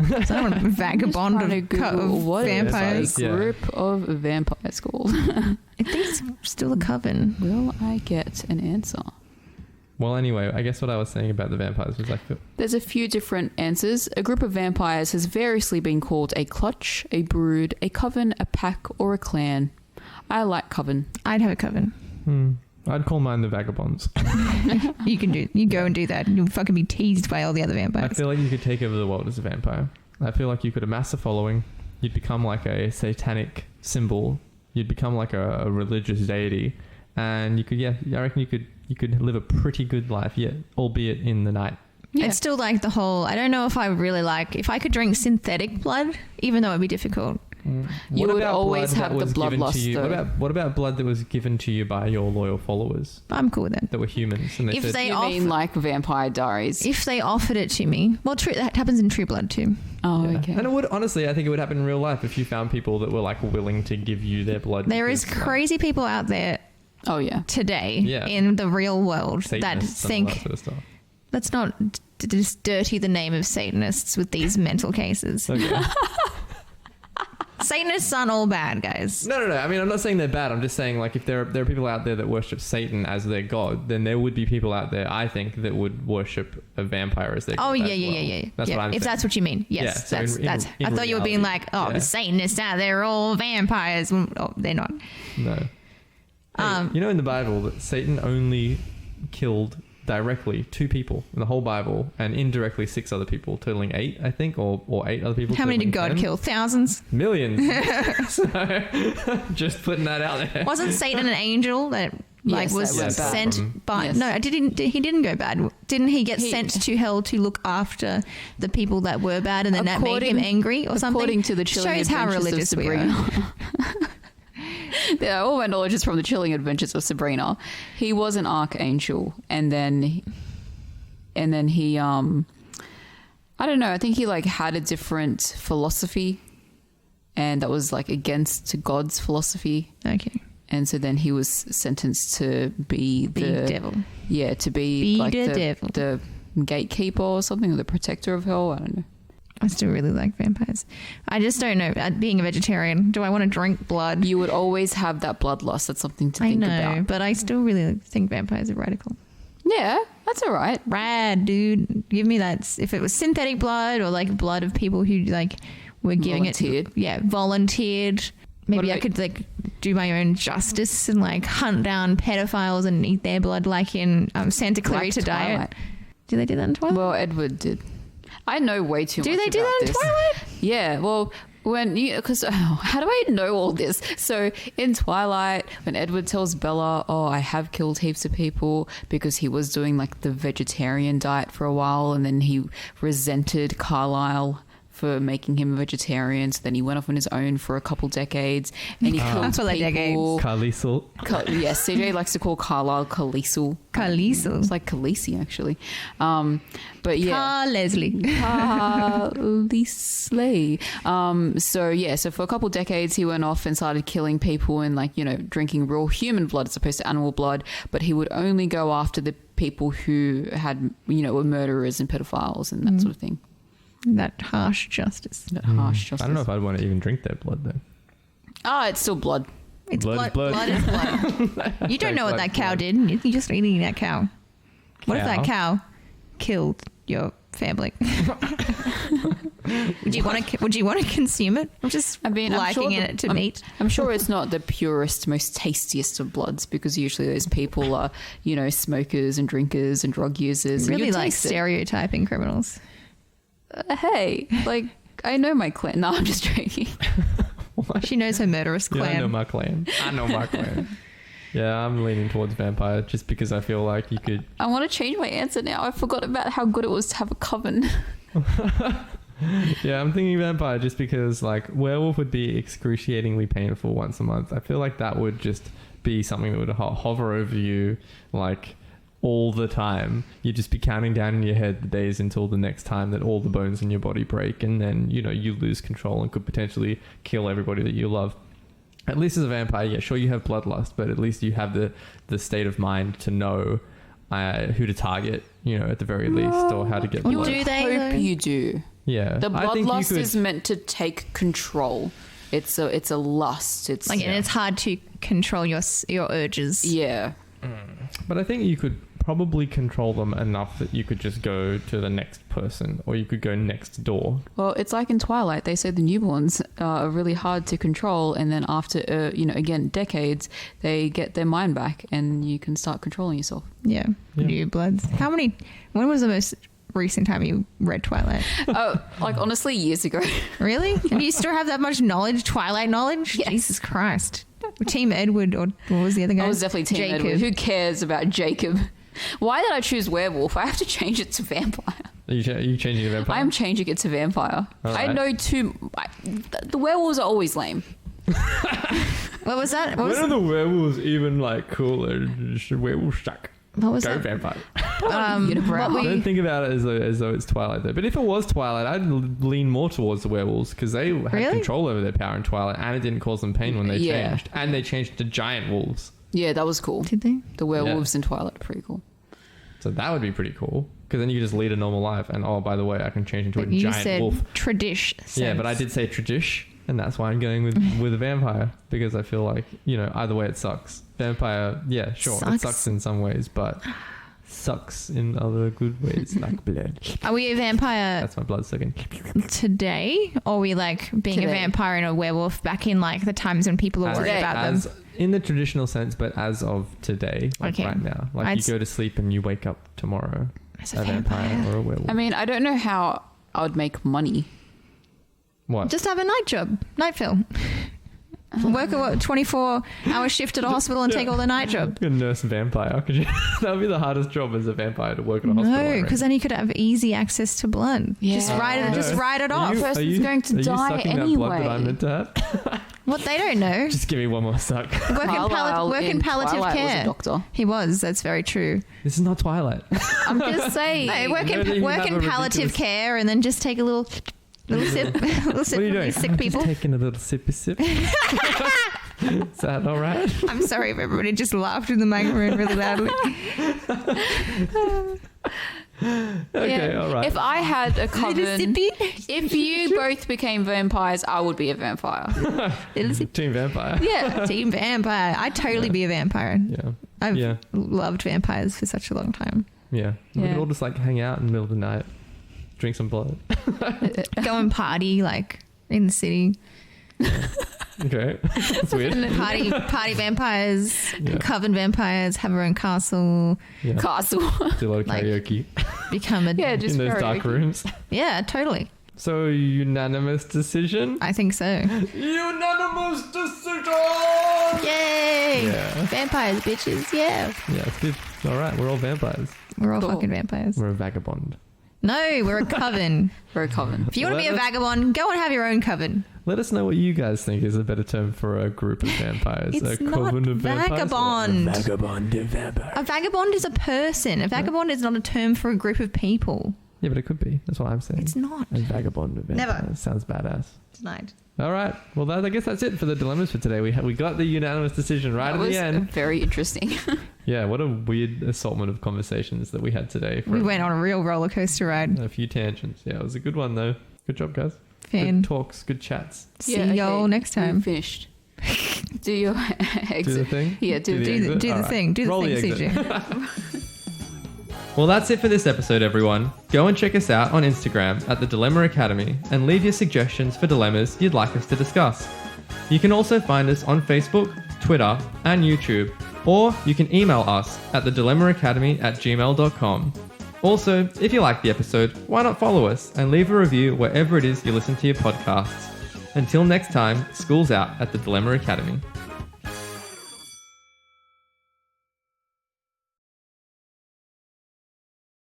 So I don't want a vagabond Trying to Google of what is vampires. a Yeah. group of vampires called. I think it's still a coven. Will I get an answer? Well, anyway, I guess what I was saying about the vampires was There's a few different answers. A group of vampires has variously been called a clutch, a brood, a coven, a pack, or a clan. I like coven. I'd have a coven. I'd call mine the vagabonds. You go and do that. You'll fucking be teased by all the other I vampires. feel like you could take over the world as a vampire. I feel like you could amass a following. You'd become like a satanic symbol. You'd become like a religious deity. And you could, I reckon you could live a pretty good life, yet, albeit in the night. Yeah. It's still like the whole, I don't know if I really like, if I could drink synthetic blood, even though it'd be difficult, You would always have the bloodlust, though. What about blood that was given to you by your loyal followers I'm cool with that. that were humans? And If said, they You mean like Vampire Diaries? If they offered it to me, well, that happens in True Blood too. Oh, yeah. okay. And it would, honestly, I think it would happen in real life if you found people that were like willing to give you their blood. There is because, like, crazy people out there Oh, yeah. today Yeah. in the real world that Satanists and all that think sort of stuff. let's not just dirty the name of Satanists with these mental cases. Okay. Satanists aren't all bad, guys. No. I mean, I'm not saying they're bad. I'm just saying, like, if there are people out there that worship Satan as their god, then there would be people out there, I think, that would worship a vampire as their god. Oh yeah, as yeah, well. yeah. That's yeah. what I'm If saying. that's what you mean, yes, Yeah, so that's. in I thought you were being like, reality, oh, yeah. the Satanists out there are all vampires. Oh, they're not. No. Hey, you know, in the Bible, that Satan only killed directly 2 people in the whole Bible, and indirectly 6 other people, totaling 8, I think, or 8 other people. How many did God totaling 10? kill? Thousands. Millions. So, just putting that out there. Wasn't Satan an angel that like Yes, was that went bad. sent by? Yes. No, he didn't go bad. Didn't he get sent to hell to look after the people that were bad, and then that made him angry or something? According to the Chilling Shows how Adventures of religious we Sabrina. are. Yeah, all my knowledge is from the Chilling Adventures of Sabrina. He was an archangel, and then he I don't know, I think he like had a different philosophy, and that was like against God's philosophy. Okay. And so then he was sentenced to be the devil. Yeah, to be like the devil. the gatekeeper or something, or the protector of hell. I don't know. I still really like vampires. I just don't know. Being a vegetarian, do I want to drink blood? You would always have that bloodlust. That's something to I think know, about. but I still really think vampires are radical. Yeah, that's all right. Rad, dude. Give me that. If it was synthetic blood or like blood of people who like were giving Volunteered. it, yeah, volunteered. Maybe I could like do my own justice and like hunt down pedophiles and eat their blood, like in Santa Clarita Like Diet. Twilight. Do they do that in Twilight? Well, Edward did. I know way too much. Do they do about that in this. Twilight? Yeah. Well, how do I know all this? So in Twilight, when Edward tells Bella, "Oh, I have killed heaps of people," because he was doing like the vegetarian diet for a while, and then he resented Carlisle for making him a vegetarian. So then he went off on his own for a couple decades, and he killed For like people. Carlisle. Yes, CJ likes to call Carlisle Khaleesi. Carlisle. It's like Khaleesi, actually. But yeah. Car Leslie. So for a couple decades he went off and started killing people and like, you know, drinking real human blood as opposed to animal blood, but he would only go after the people who had, you know, were murderers and pedophiles and that sort of thing. That harsh justice. That harsh justice. I don't know if I'd want to even drink their blood, though. Oh, it's still blood. It's Blood is blood. blood. Blood is blood. You don't know what that cow did. You're just eating that cow. What if that cow killed your family? Would you want to consume it? I'm just liking it to meat. I'm sure it's not the purest, most tastiest of bloods, because usually those people are, you know, smokers and drinkers and drug users. Really and like taste it. stereotyping criminals. Hey, like, I know my clan. No, I'm just joking. She knows her murderous Yeah, clan. I know my clan. Yeah, I'm leaning towards vampire just because I feel like you could. I want to change my answer now. I forgot about how good it was to have a coven. Yeah, I'm thinking vampire just because like werewolf would be excruciatingly painful once a month. I feel like that would just be something that would hover over you like all the time. You'd just be counting down in your head the days until the next time that all the bones in your body break, and then, you know, you lose control and could potentially kill everybody that you love. At least as a vampire, yeah, sure, you have bloodlust, but at least you have the state of mind to know who to target, you know, at the very least, or how to get blood. Do they, Hope though? you do. Yeah. The I think you bloodlust could- is meant to take control. It's a lust. It's Like, and it's hard to control your urges. yeah. But I think you could probably control them enough that you could just go to the next person, or you could go next door. Well, it's like in Twilight. They say the newborns are really hard to control, and then after, you know, again, decades, they get their mind back, and you can start controlling yourself. Yeah. New bloods. When was the most recent time you read Twilight? Oh, like honestly, years ago. Really? And you still have that much knowledge, Twilight knowledge? Yes. Jesus Christ. Team Edward, or what was the other guy? I was definitely Team Jacob. Edward. Who cares about Jacob? Why did I choose werewolf? I have to change it to vampire. Are you changing to vampire? I'm changing it to vampire. All I right. know the werewolves are always lame. What was that? What When was, are the werewolves even like cooler? Werewolf suck. what was Go that? vampire. Unibrow. what Don't think about it as though it's Twilight though. But if it was Twilight, I'd lean more towards the werewolves because they had Really? control over their power in Twilight, and it didn't cause them pain when they Yeah. changed. And they changed to giant wolves, Yeah, that was cool. Did they? The werewolves in Twilight are pretty cool. so that would be pretty cool. Because then you could just lead a normal life, and oh, by the way, I can change into But a you giant said wolf. tradish. Yeah, but I did say tradish, and that's why I'm going with a vampire because I feel like either way it sucks. Vampire, yeah, sure, it Sucks. sucks in some ways, but sucks in other good ways, like blood. Are we a vampire That's my blood sucking. today, or are we like being a Today. vampire and a werewolf back in like the times when people are worried Today. about them? As in the traditional sense, but as of today, like Okay. right now, like I'd you go to sleep and you wake up tomorrow As a vampire or a werewolf. I mean, I don't know how I would make money. What? Just have a night job, night film. Work a 24-hour shift at a hospital and take all the night job. a nurse vampire. Could you? That would be the hardest job as a vampire to work in a hospital. I No, reckon. because then you could have easy access to blood. Yeah. Just write it. No. Just write it off. Person's going to are you die sucking that blood that I'm anyway. meant to have? What they don't know. Just give me one more suck. Work in palliative Twilight care. was a doctor. He was. That's very true. This is not Twilight. I'm just saying. No, work No, that in you work have in a palliative ridiculous- care and then just take a little sip, little sip What are you from doing? these sick I'm people. just taking a little sippy sip. Is that all right? I'm sorry if everybody just laughed in the microphone really loudly. Okay, all right. If I had a coven, sippy. if you both became vampires, I would be a vampire. Little sip. Team vampire. Yeah. Team vampire. I'd totally be a vampire. Yeah. I've Yeah. loved vampires for such a long time. Yeah. We Yeah. could all just like hang out in the middle of the night, drink some blood. Go and party like in the city. Okay. That's weird. Party vampires, Yeah. coven vampires, have our own castle, Yeah. Castle. Do a lot of Like- karaoke become a Yeah, just in those dark karaoke. rooms. yeah, totally. So unanimous decision. I think so. Unanimous decision. Yay! Yeah. Vampires, bitches. Yeah, Yeah, it's good. All right, we're all vampires. we're all Cool. fucking vampires. We're a vagabond. No, we're a coven. For a coven. If you want to be a Let us- vagabond, go and have your own coven. Let us know what you guys think is a better term for a group of vampires. It's a not coven of vampires? vagabond. A vagabond of vampires. A vagabond is a person. A vagabond is not a term for a group of people. Yeah, but it could be. That's what I'm saying. It's not. A vagabond of Never. vampires. Sounds badass. Tonight. All right. Well, I guess that's it for the dilemmas for today. We got the unanimous decision right That at was the end. very interesting. Yeah, what a weird assortment of conversations that we had today. We went on a real roller coaster ride. a few tangents. Yeah, it was a good one though. Good job, guys. Fan. Good talks, good chats. See y'all next I'm time. finished. Do your exit. Do the thing. Yeah, do the the exit? Do the All right. thing. Do the Roll thing, exit. CJ. Well, that's it for this episode, everyone. Go and check us out on Instagram at the Dilemma Academy and leave your suggestions for dilemmas you'd like us to discuss. You can also find us on Facebook, Twitter, and YouTube, or you can email us at thedilemmaacademy@gmail.com. Also, if you like the episode, why not follow us and leave a review wherever it is you listen to your podcasts. Until next time, school's out at the Dilemma Academy.